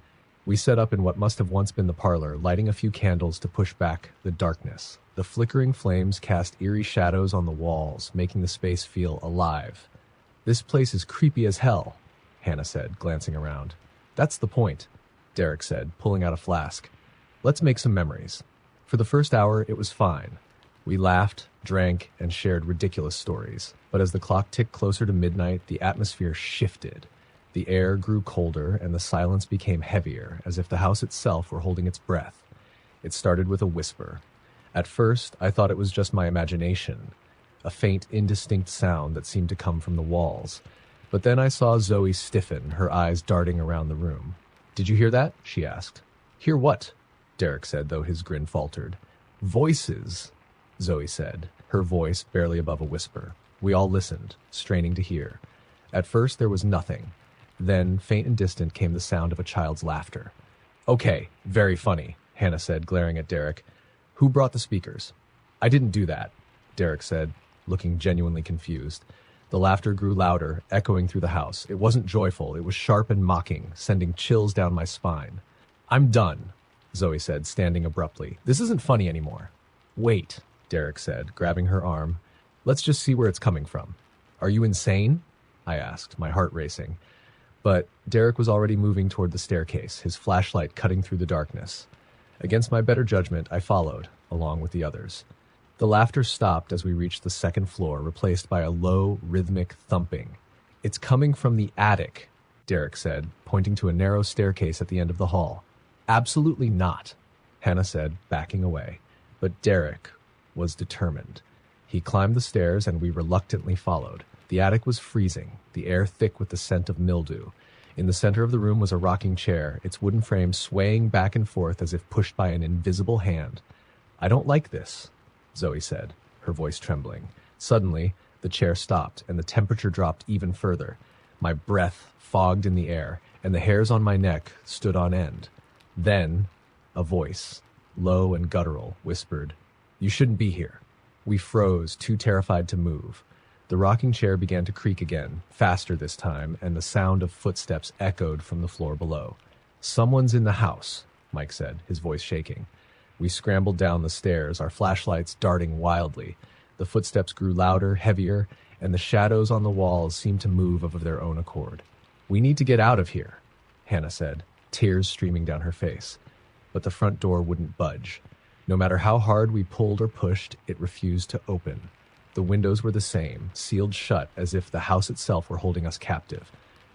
[SPEAKER 1] We set up in what must have once been the parlor, lighting a few candles to push back the darkness. The flickering flames cast eerie shadows on the walls, making the space feel alive. "This place is creepy as hell," Hannah said, glancing around. "That's the point," Derek said, pulling out a flask. "Let's make some memories." For the first hour, it was fine. We laughed, drank, and shared ridiculous stories. But as the clock ticked closer to midnight, the atmosphere shifted. The air grew colder, and the silence became heavier, as if the house itself were holding its breath. It started with a whisper. At first, I thought it was just my imagination, a faint, indistinct sound that seemed to come from the walls. But then I saw Zoe stiffen, her eyes darting around the room. "Did you hear that?" she asked. "Hear what?" Derek said, though his grin faltered. "Voices," Zoe said, her voice barely above a whisper. We all listened, straining to hear. At first, there was nothing. Then, faint and distant, came the sound of a child's laughter. "Okay, very funny," Hannah said, glaring at Derek. "Who brought the speakers?" "I didn't do that," Derek said, looking genuinely confused. The laughter grew louder, echoing through the house. It wasn't joyful, it was sharp and mocking, sending chills down my spine. "I'm done," Zoe said, standing abruptly. "This isn't funny anymore." "Wait," Derek said, grabbing her arm. "Let's just see where it's coming from." "Are you insane?" I asked, my heart racing. But Derek was already moving toward the staircase, his flashlight cutting through the darkness. Against my better judgment, I followed, along with the others. The laughter stopped as we reached the second floor, replaced by a low, rhythmic thumping. "It's coming from the attic," Derek said, pointing to a narrow staircase at the end of the hall. "Absolutely not," Hannah said, backing away. But Derek was determined. He climbed the stairs, and we reluctantly followed. The attic was freezing, the air thick with the scent of mildew. In the center of the room was a rocking chair, its wooden frame swaying back and forth as if pushed by an invisible hand. "I don't like this," Zoe said, her voice trembling. Suddenly, the chair stopped, and the temperature dropped even further. My breath fogged in the air, and the hairs on my neck stood on end. Then, a voice, low and guttural, whispered, "You shouldn't be here." We froze, too terrified to move. The rocking chair began to creak again, faster this time, and the sound of footsteps echoed from the floor below. "Someone's in the house," Mike said, his voice shaking. We scrambled down the stairs, our flashlights darting wildly. The footsteps grew louder, heavier, and the shadows on the walls seemed to move of their own accord. "We need to get out of here," Hannah said, tears streaming down her face. But the front door wouldn't budge. No matter how hard we pulled or pushed, it refused to open. The windows were the same, sealed shut as if the house itself were holding us captive.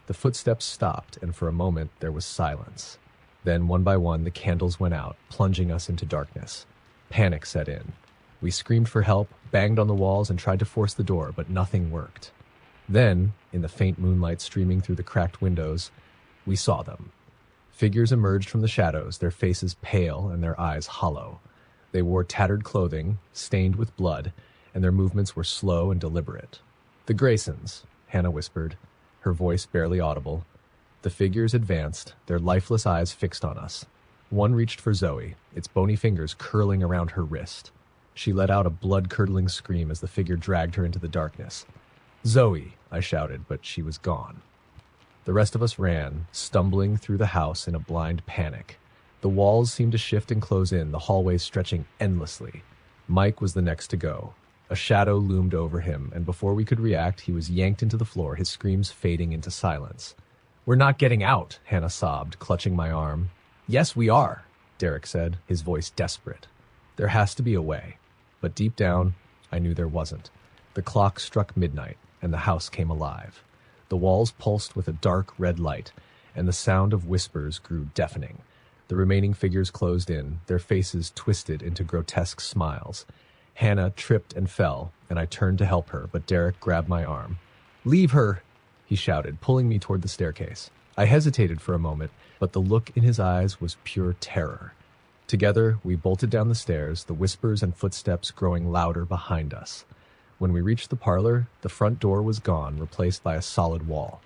[SPEAKER 1] The footsteps stopped, and for a moment there was silence. Then, one by one, the candles went out, plunging us into darkness. Panic set in. We screamed for help, banged on the walls, and tried to force the door, but nothing worked. Then, in the faint moonlight streaming through the cracked windows, we saw them. Figures emerged from the shadows, their faces pale and their eyes hollow. They wore tattered clothing, stained with blood, and their movements were slow and deliberate. "The Graysons," Hannah whispered, her voice barely audible. The figures advanced, their lifeless eyes fixed on us. One reached for Zoe, its bony fingers curling around her wrist. She let out a blood-curdling scream as the figure dragged her into the darkness. "Zoe," I shouted, but she was gone. The rest of us ran, stumbling through the house in a blind panic. The walls seemed to shift and close in, the hallways stretching endlessly. Mike was the next to go. A shadow loomed over him, and before we could react, he was yanked into the floor, his screams fading into silence. "We're not getting out," Hannah sobbed, clutching my arm. "Yes, we are," Derek said, his voice desperate. There has to be a way. But deep down, I knew there wasn't. The clock struck midnight, and the house came alive. The walls pulsed with a dark red light, and the sound of whispers grew deafening. The remaining figures closed in, their faces twisted into grotesque smiles. Hannah tripped and fell, and I turned to help her, but Derek grabbed my arm. "Leave her!" he shouted, pulling me toward the staircase. I hesitated for a moment, but the look in his eyes was pure terror. Together, we bolted down the stairs, the whispers and footsteps growing louder behind us. When we reached the parlor, the front door was gone, replaced by a solid wall.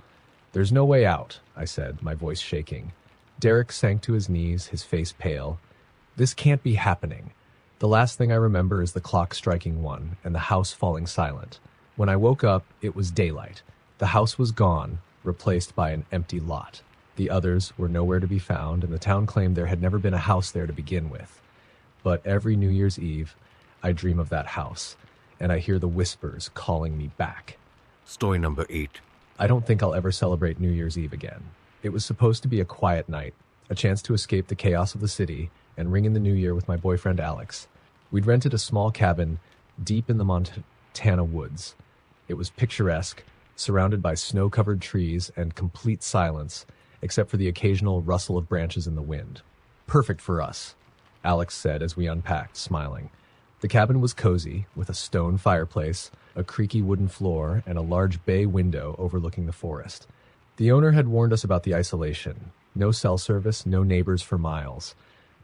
[SPEAKER 1] "There's no way out," I said, my voice shaking. Derek sank to his knees, his face pale. "This can't be happening." The last thing I remember is the clock striking 1 and the house falling silent. When I woke up, it was daylight. The house was gone, replaced by an empty lot. The others were nowhere to be found, and the town claimed there had never been a house there to begin with. But every New Year's Eve, I dream of that house, and I hear the whispers calling me back.
[SPEAKER 2] Story number 8.
[SPEAKER 1] I don't think I'll ever celebrate New Year's Eve again. It was supposed to be a quiet night, a chance to escape the chaos of the city and ring in the new year with my boyfriend Alex. We'd rented a small cabin deep in the Montana woods. It was picturesque, surrounded by snow-covered trees and complete silence, except for the occasional rustle of branches in the wind. "Perfect for us," Alex said as we unpacked, smiling. The cabin was cozy, with a stone fireplace, a creaky wooden floor, and a large bay window overlooking the forest. The owner had warned us about the isolation. No cell service, no neighbors for miles.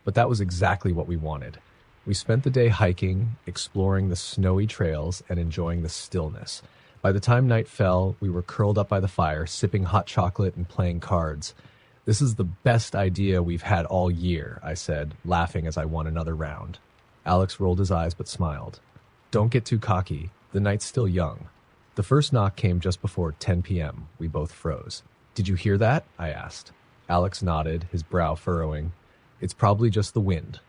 [SPEAKER 1] But that was exactly what we wanted. We spent the day hiking, exploring the snowy trails, and enjoying the stillness. By the time night fell, we were curled up by the fire, sipping hot chocolate and playing cards. "This is the best idea we've had all year," I said, laughing as I won another round. Alex rolled his eyes but smiled. "Don't get too cocky. The night's still young." The first knock came just before 10 p.m. We both froze. "Did you hear that?" I asked. Alex nodded, his brow furrowing. "It's probably just the wind."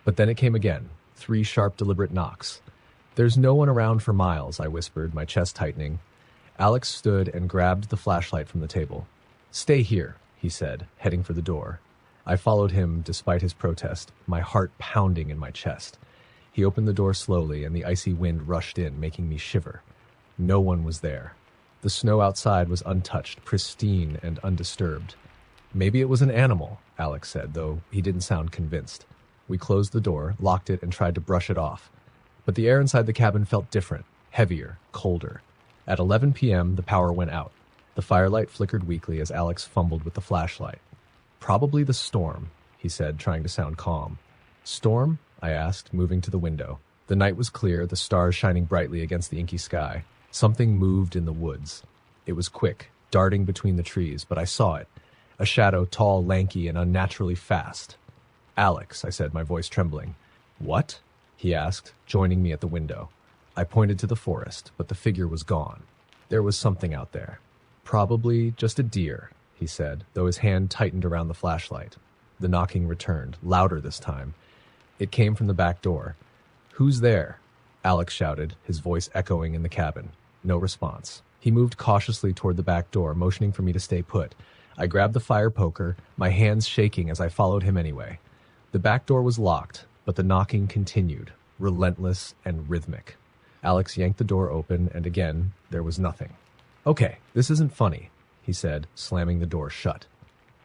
[SPEAKER 1] But then it came again, 3 sharp, deliberate knocks. "There's no one around for miles," I whispered, my chest tightening. Alex stood and grabbed the flashlight from the table. "Stay here," he said, heading for the door. I followed him despite his protest, my heart pounding in my chest. He opened the door slowly, and the icy wind rushed in, making me shiver. No one was there. The snow outside was untouched, pristine and undisturbed. "Maybe it was an animal," Alex said, though he didn't sound convinced. We closed the door, locked it, and tried to brush it off. But the air inside the cabin felt different, heavier, colder. At 11 p.m., the power went out. The firelight flickered weakly as Alex fumbled with the flashlight. "Probably the storm," he said, trying to sound calm. "Storm?" I asked, moving to the window. The night was clear, the stars shining brightly against the inky sky. Something moved in the woods. It was quick, darting between the trees, but I saw it. A shadow, tall, lanky, and unnaturally fast. "Alex," I said, my voice trembling. "What?" he asked, joining me at the window. I pointed to the forest, but the figure was gone. There was something out there. "Probably just a deer," he said, though his hand tightened around the flashlight. The knocking returned, louder this time. It came from the back door. "Who's there?" Alex shouted, his voice echoing in the cabin. No response. He moved cautiously toward the back door, motioning for me to stay put. I grabbed the fire poker, my hands shaking as I followed him anyway. The back door was locked, but the knocking continued, relentless and rhythmic. Alex yanked the door open, and again, there was nothing. "Okay, this isn't funny," he said, slamming the door shut.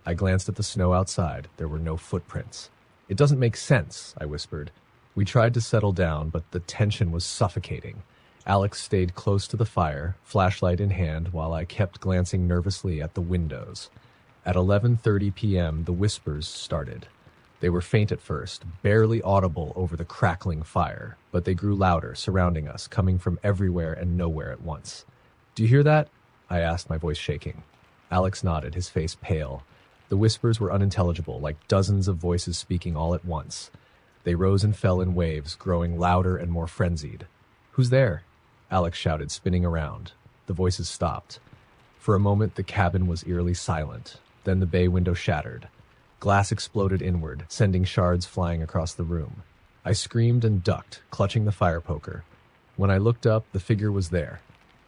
[SPEAKER 1] I glanced at the snow outside. There were no footprints. "It doesn't make sense," I whispered. We tried to settle down, but the tension was suffocating. Alex stayed close to the fire, flashlight in hand, while I kept glancing nervously at the windows. At 11:30 p.m., the whispers started. They were faint at first, barely audible over the crackling fire, but they grew louder, surrounding us, coming from everywhere and nowhere at once. "Do you hear that?" I asked, my voice shaking. Alex nodded, his face pale. The whispers were unintelligible, like dozens of voices speaking all at once. They rose and fell in waves, growing louder and more frenzied. "Who's there?" Alex shouted, spinning around. The voices stopped. For a moment, the cabin was eerily silent. Then the bay window shattered. Glass exploded inward, sending shards flying across the room. I screamed and ducked, clutching the fire poker. When I looked up, the figure was there.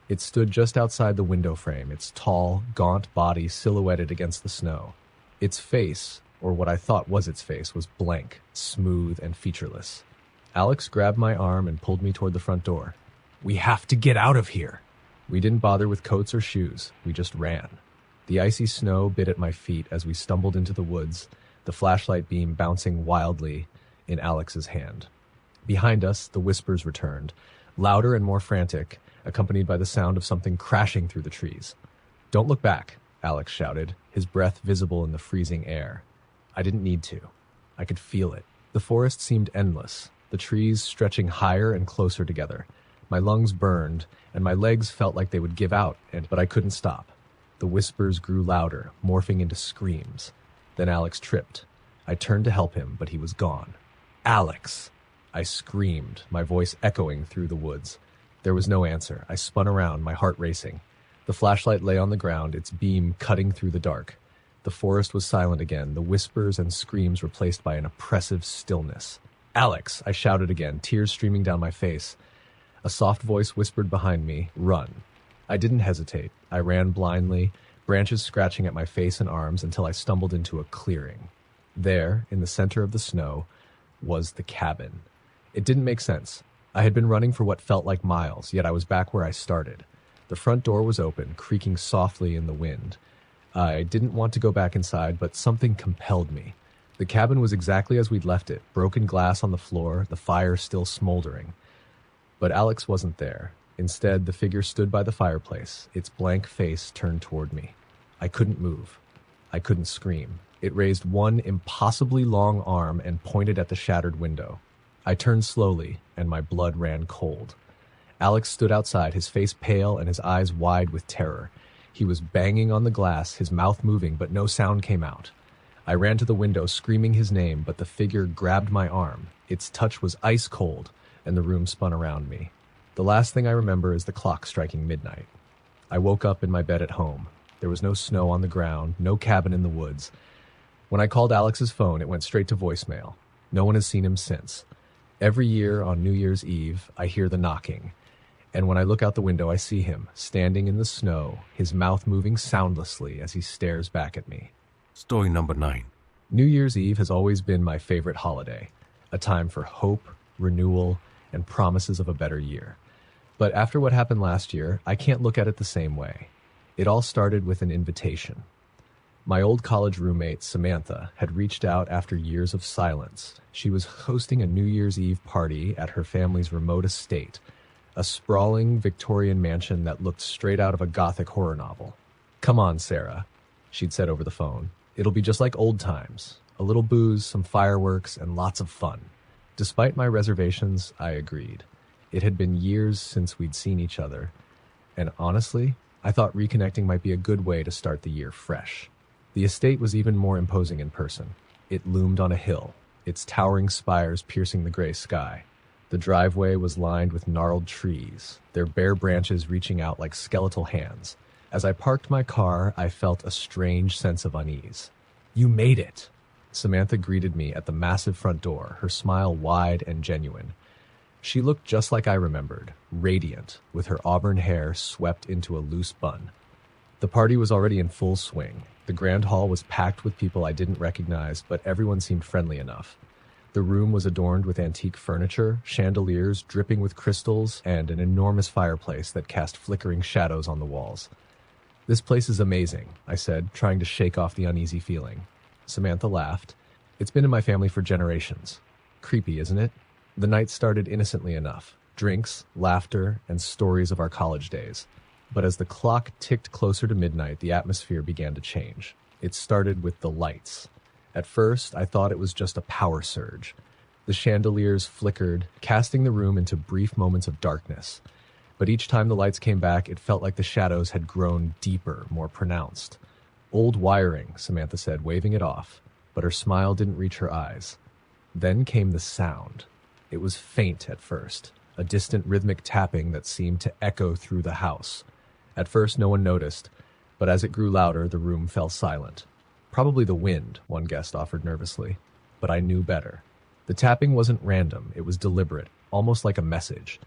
[SPEAKER 1] It stood just outside the window frame, its tall, gaunt body silhouetted against the snow. Its face, or what I thought was its face, was blank, smooth, and featureless. Alex grabbed my arm and pulled me toward the front door. "We have to get out of here!" We didn't bother with coats or shoes. We just ran. The icy snow bit at my feet as we stumbled into the woods, the flashlight beam bouncing wildly in Alex's hand. Behind us, the whispers returned, louder and more frantic, accompanied by the sound of something crashing through the trees. "Don't look back," Alex shouted, his breath visible in the freezing air. I didn't need to. I could feel it. The forest seemed endless, the trees stretching higher and closer together. My lungs burned, and my legs felt like they would give out, but I couldn't stop. The whispers grew louder, morphing into screams. Then Alex tripped. I turned to help him, but he was gone. "Alex!" I screamed, my voice echoing through the woods. There was no answer. I spun around, my heart racing. The flashlight lay on the ground, its beam cutting through the dark. The forest was silent again, the whispers and screams replaced by an oppressive stillness. "Alex!" I shouted again, tears streaming down my face. A soft voice whispered behind me, "Run." I didn't hesitate. I ran blindly, branches scratching at my face and arms until I stumbled into a clearing. There, in the center of the snow, was the cabin. It didn't make sense. I had been running for what felt like miles, yet I was back where I started. The front door was open, creaking softly in the wind. I didn't want to go back inside, but something compelled me. The cabin was exactly as we'd left it, broken glass on the floor, the fire still smoldering. But Alex wasn't there. Instead, the figure stood by the fireplace, its blank face turned toward me. I couldn't move. I couldn't scream. It raised one impossibly long arm and pointed at the shattered window. I turned slowly, and my blood ran cold. Alex stood outside, his face pale and his eyes wide with terror. He was banging on the glass, his mouth moving, but no sound came out. I ran to the window, screaming his name, but the figure grabbed my arm. Its touch was ice cold, and the room spun around me. The last thing I remember is the clock striking midnight. I woke up in my bed at home. There was no snow on the ground, no cabin in the woods. When I called Alex's phone, it went straight to voicemail. No one has seen him since. Every year on New Year's Eve, I hear the knocking. And when I look out the window, I see him, standing in the snow, his mouth moving soundlessly as he stares back at me.
[SPEAKER 2] Story number 9.
[SPEAKER 1] New Year's Eve has always been my favorite holiday, a time for hope, renewal, and promises of a better year. But after what happened last year, I can't look at it the same way. It all started with an invitation. My old college roommate, Samantha, had reached out after years of silence. She was hosting a New Year's Eve party at her family's remote estate, a sprawling Victorian mansion that looked straight out of a gothic horror novel. "Come on, Sarah," she'd said over the phone. "It'll be just like old times. A little booze, some fireworks, and lots of fun." Despite my reservations, I agreed. It had been years since we'd seen each other, and honestly, I thought reconnecting might be a good way to start the year fresh. The estate was even more imposing in person. It loomed on a hill, its towering spires piercing the gray sky. The driveway was lined with gnarled trees, their bare branches reaching out like skeletal hands. As I parked my car, I felt a strange sense of unease. "You made it!" Samantha greeted me at the massive front door, her smile wide and genuine. She looked just like I remembered, radiant, with her auburn hair swept into a loose bun. The party was already in full swing. The grand hall was packed with people I didn't recognize, but everyone seemed friendly enough. The room was adorned with antique furniture, chandeliers dripping with crystals, and an enormous fireplace that cast flickering shadows on the walls. "This place is amazing," I said, trying to shake off the uneasy feeling. Samantha laughed. "It's been in my family for generations. Creepy, isn't it?" The night started innocently enough. Drinks, laughter, and stories of our college days. But as the clock ticked closer to midnight, the atmosphere began to change. It started with the lights. At first, I thought it was just a power surge. The chandeliers flickered, casting the room into brief moments of darkness. But each time the lights came back, it felt like the shadows had grown deeper, more pronounced. "Old wiring," Samantha said, waving it off, but her smile didn't reach her eyes. Then came the sound. It was faint at first, a distant rhythmic tapping that seemed to echo through the house. At first, no one noticed, but as it grew louder, the room fell silent. "Probably the wind," one guest offered nervously, but I knew better. The tapping wasn't random, it was deliberate, almost like a message.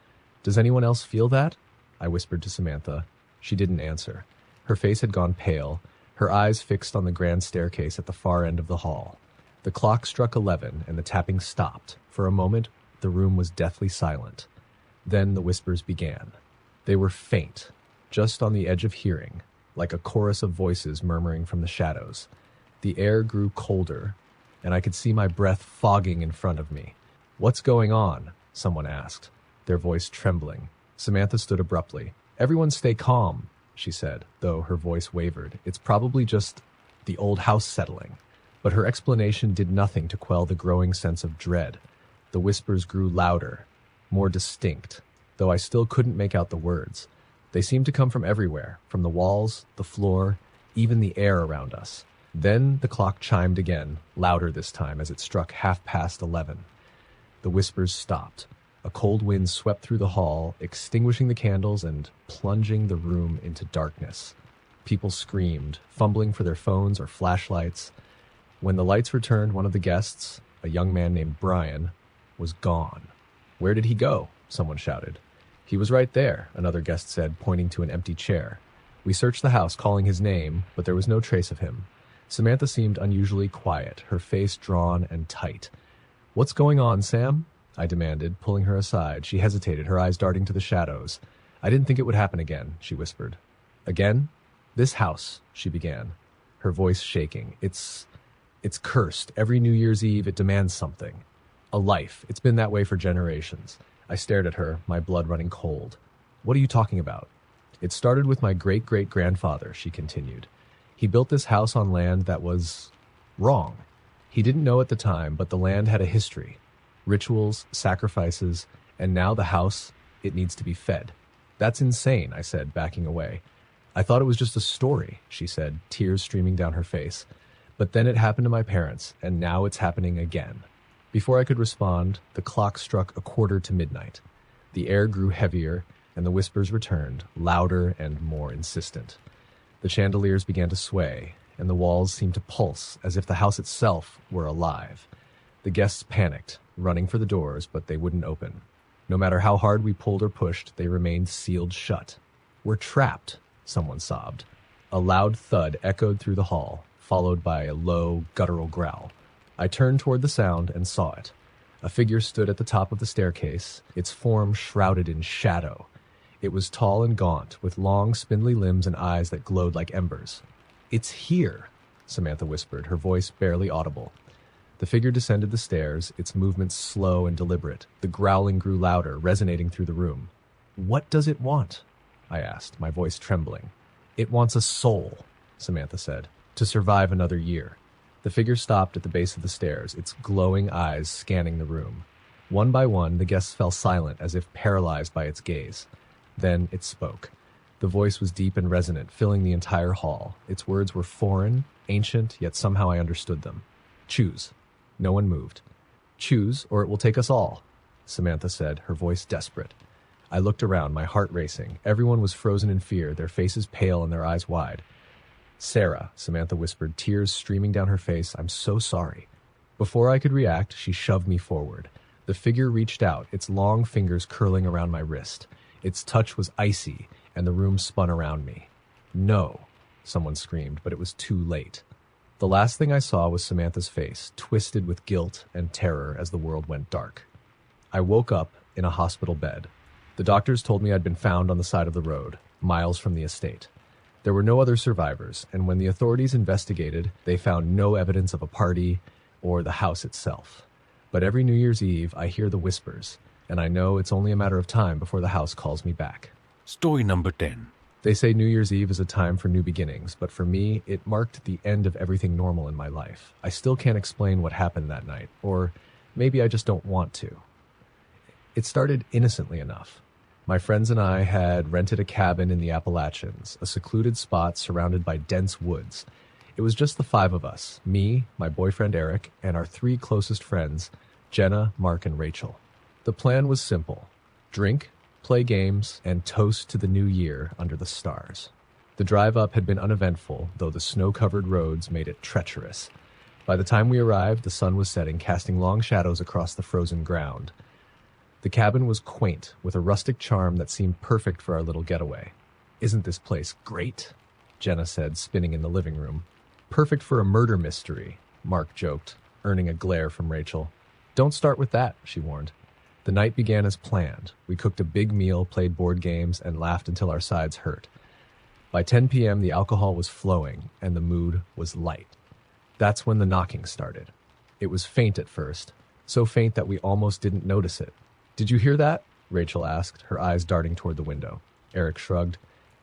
[SPEAKER 1] "Does anyone else feel that?" I whispered to Samantha. She didn't answer. Her face had gone pale, her eyes fixed on the grand staircase at the far end of the hall. The clock struck 11 and the tapping stopped. For a moment, the room was deathly silent. Then the whispers began. They were faint, just on the edge of hearing, like a chorus of voices murmuring from the shadows. The air grew colder, and I could see my breath fogging in front of me. "What's going on?" someone asked. their voice trembling. Samantha stood abruptly. "Everyone stay calm," she said, though her voice wavered. "It's probably just the old house settling." But her explanation did nothing to quell the growing sense of dread. The whispers grew louder, more distinct, though I still couldn't make out the words. They seemed to come from everywhere, from the walls, the floor, even the air around us. Then the clock chimed again, louder this time as it struck 11:30. The whispers stopped. A cold wind swept through the hall, extinguishing the candles and plunging the room into darkness. People screamed, fumbling for their phones or flashlights. When the lights returned, one of the guests, a young man named Brian, was gone. "Where did he go?" someone shouted. "He was right there," another guest said, pointing to an empty chair. We searched the house, calling his name, but there was no trace of him. Samantha seemed unusually quiet, her face drawn and tight. "What's going on, Sam?" I demanded, pulling her aside. She hesitated, her eyes darting to the shadows. "I didn't think it would happen again," she whispered. "Again? This house," she began, her voice shaking. It's cursed. Every New Year's Eve, it demands something. A life. It's been that way for generations." I stared at her, my blood running cold. "What are you talking about?" "It started with my great-great-grandfather," she continued. "He built this house on land that was wrong. He didn't know at the time, but the land had a history. Rituals, sacrifices, and now the house, it needs to be fed." "That's insane," I said, backing away. "I thought it was just a story," she said, tears streaming down her face. "But then it happened to my parents, and now it's happening again." Before I could respond, the clock struck midnight. The air grew heavier, and the whispers returned, louder and more insistent. The chandeliers began to sway, and the walls seemed to pulse, as if the house itself were alive. The guests panicked, running for the doors, but they wouldn't open. No matter how hard we pulled or pushed, they remained sealed shut. "We're trapped," someone sobbed. A loud thud echoed through the hall, followed by a low, guttural growl. I turned toward the sound and saw it. A figure stood at the top of the staircase, its form shrouded in shadow. It was tall and gaunt, with long, spindly limbs and eyes that glowed like embers. "It's here," Samantha whispered, her voice barely audible. The figure descended the stairs, its movements slow and deliberate. The growling grew louder, resonating through the room. "What does it want?" I asked, my voice trembling. "It wants a soul," Samantha said, "to survive another year." The figure stopped at the base of the stairs, its glowing eyes scanning the room. One by one, the guests fell silent, as if paralyzed by its gaze. Then it spoke. The voice was deep and resonant, filling the entire hall. Its words were foreign, ancient, yet somehow I understood them. "Choose." No one moved. "Choose, or it will take us all," Samantha said, her voice desperate. I looked around, my heart racing. Everyone was frozen in fear, their faces pale and their eyes wide. "Sarah," Samantha whispered, tears streaming down her face, "I'm so sorry." Before I could react, she shoved me forward. The figure reached out, its long fingers curling around my wrist. Its touch was icy, and the room spun around me. "No," someone screamed, but it was too late. The last thing I saw was Samantha's face, twisted with guilt and terror as the world went dark. I woke up in a hospital bed. The doctors told me I'd been found on the side of the road, miles from the estate. There were no other survivors, and when the authorities investigated, they found no evidence of a party or the house itself. But every New Year's Eve, I hear the whispers, and I know it's only a matter of time before the house calls me back.
[SPEAKER 2] Story number 10.
[SPEAKER 1] They say New Year's Eve is a time for new beginnings, but for me, it marked the end of everything normal in my life. I still can't explain what happened that night, or maybe I just don't want to. It started innocently enough. My friends and I had rented a cabin in the Appalachians, a secluded spot surrounded by dense woods. It was just the 5 of us, me, my boyfriend Eric, and our 3 closest friends, Jenna, Mark, and Rachel. The plan was simple: drink, play games, and toast to the new year under the stars. The drive up had been uneventful, though the snow-covered roads made it treacherous. By the time we arrived, the sun was setting, casting long shadows across the frozen ground. The cabin was quaint, with a rustic charm that seemed perfect for our little getaway. "Isn't this place great?" Jenna said, spinning in the living room. "Perfect for a murder mystery," Mark joked, earning a glare from Rachel. "Don't start with that," she warned. The night began as planned. We cooked a big meal, played board games, and laughed until our sides hurt. By 10 p.m., the alcohol was flowing, and the mood was light. That's when the knocking started. It was faint at first, so faint that we almost didn't notice it. "Did you hear that?" Rachel asked, her eyes darting toward the window. Eric shrugged.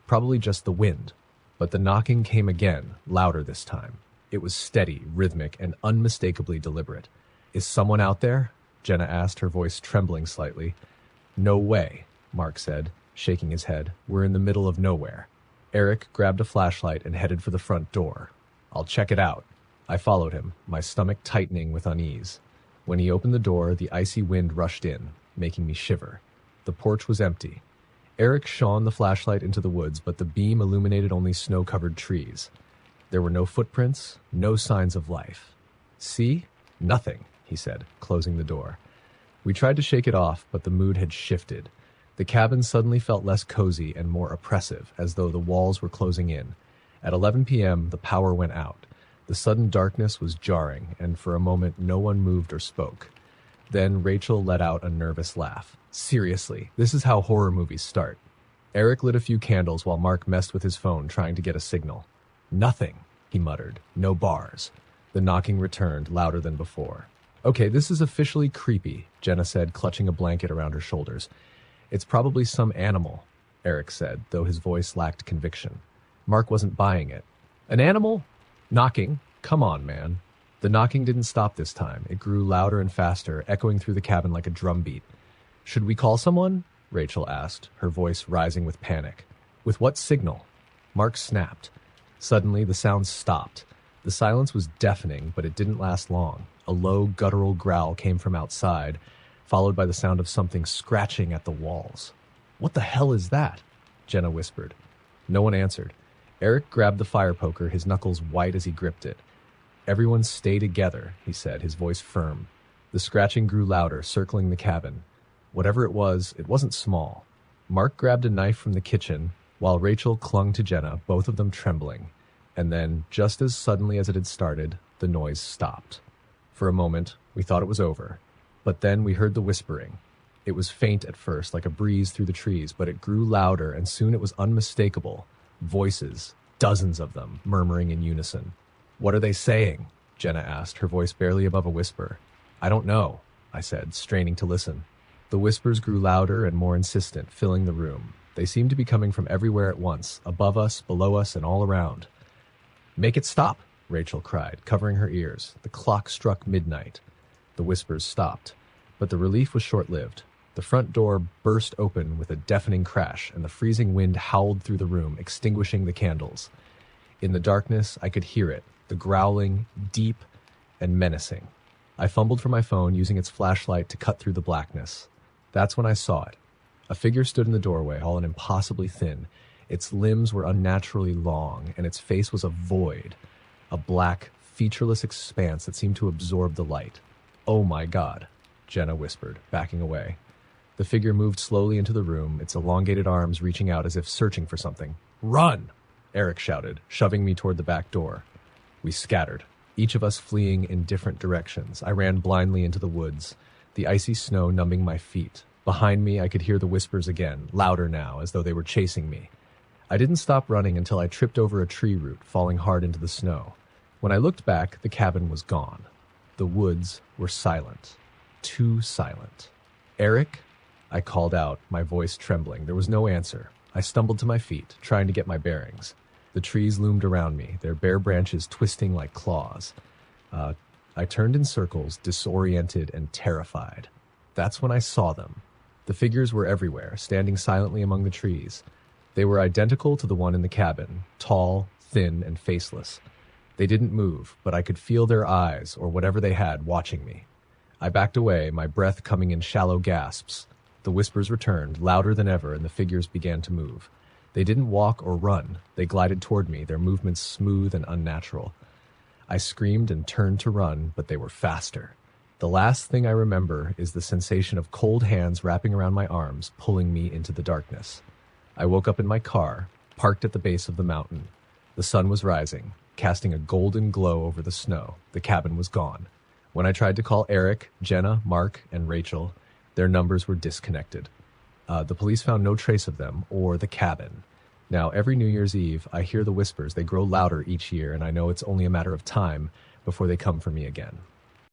[SPEAKER 1] Probably just the wind. But the knocking came again, louder this time. It was steady, rhythmic, and unmistakably deliberate. Is someone out there? Jenna asked, her voice trembling slightly. No way, Mark said, shaking his head. We're in the middle of nowhere. Eric grabbed a flashlight and headed for the front door. I'll check it out. I followed him, my stomach tightening with unease. When he opened the door, the icy wind rushed in, making me shiver. The porch was empty. Eric shone the flashlight into the woods, but the beam illuminated only snow-covered trees. There were no footprints, no signs of life. See? Nothing, he said, closing the door. We tried to shake it off, but the mood had shifted. The cabin suddenly felt less cozy and more oppressive, as though the walls were closing in. At 11 p.m., the power went out. The sudden darkness was jarring, and for a moment no one moved or spoke. Then Rachel let out a nervous laugh. Seriously, this is how horror movies start. Eric lit a few candles while Mark messed with his phone trying to get a signal. Nothing, he muttered. No bars. The knocking returned, louder than before. Okay, this is officially creepy, Jenna said, clutching a blanket around her shoulders. It's probably some animal, Eric said, though his voice lacked conviction. Mark wasn't buying it. An animal? Knocking? Come on, man. The knocking didn't stop this time. It grew louder and faster, echoing through the cabin like a drumbeat. Should we call someone? Rachel asked, her voice rising with panic. With what signal? Mark snapped. Suddenly, the sound stopped. The silence was deafening, but it didn't last long. A low, guttural growl came from outside, followed by the sound of something scratching at the walls. What the hell is that? Jenna whispered. No one answered. Eric grabbed the fire poker, his knuckles white as he gripped it. Everyone stay together, he said, his voice firm. The scratching grew louder, circling the cabin. Whatever it wasn't small. Mark grabbed a knife from the kitchen, while Rachel clung to Jenna, both of them trembling. And then, just as suddenly as it had started, the noise stopped. For a moment, we thought it was over. But then we heard the whispering. It was faint at first, like a breeze through the trees, but it grew louder, and soon it was unmistakable. Voices, dozens of them, murmuring in unison. What are they saying? Jenna asked, her voice barely above a whisper. I don't know, I said, straining to listen. The whispers grew louder and more insistent, filling the room. They seemed to be coming from everywhere at once, above us, below us, and all around. Make it stop, Rachel cried, covering her ears. The clock struck midnight. The whispers stopped, but the relief was short-lived. The front door burst open with a deafening crash, and the freezing wind howled through the room, extinguishing the candles. In the darkness, I could hear it, the growling, deep and menacing. I fumbled for my phone, using its flashlight to cut through the blackness. That's when I saw it. A figure stood in the doorway, all and impossibly thin. Its limbs were unnaturally long, and its face was a void, a black, featureless expanse that seemed to absorb the light. Oh my God, Jenna whispered, backing away. The figure moved slowly into the room, its elongated arms reaching out as if searching for something. Run! Eric shouted, shoving me toward the back door. We scattered, each of us fleeing in different directions. I ran blindly into the woods, the icy snow numbing my feet. Behind me, I could hear the whispers again, louder now, as though they were chasing me. I didn't stop running until I tripped over a tree root, falling hard into the snow. When I looked back, the cabin was gone. The woods were silent. Too silent. Eric? I called out, my voice trembling. There was no answer. I stumbled to my feet, trying to get my bearings. The trees loomed around me, their bare branches twisting like claws. I turned in circles, disoriented and terrified. That's when I saw them. The figures were everywhere, standing silently among the trees. They were identical to the one in the cabin, tall, thin, and faceless. They didn't move, but I could feel their eyes, or whatever they had, watching me. I backed away, my breath coming in shallow gasps. The whispers returned, louder than ever, and the figures began to move. They didn't walk or run. They glided toward me, their movements smooth and unnatural. I screamed and turned to run, but they were faster. The last thing I remember is the sensation of cold hands wrapping around my arms, pulling me into the darkness. I woke up in my car, parked at the base of the mountain. The sun was rising, casting a golden glow over the snow. The cabin was gone. When I tried to call Eric, Jenna, Mark, and Rachel, their numbers were disconnected. The police found no trace of them or the cabin. Now, every New Year's Eve, I hear the whispers. They grow louder each year, and I know it's only a matter of time before they come for me again.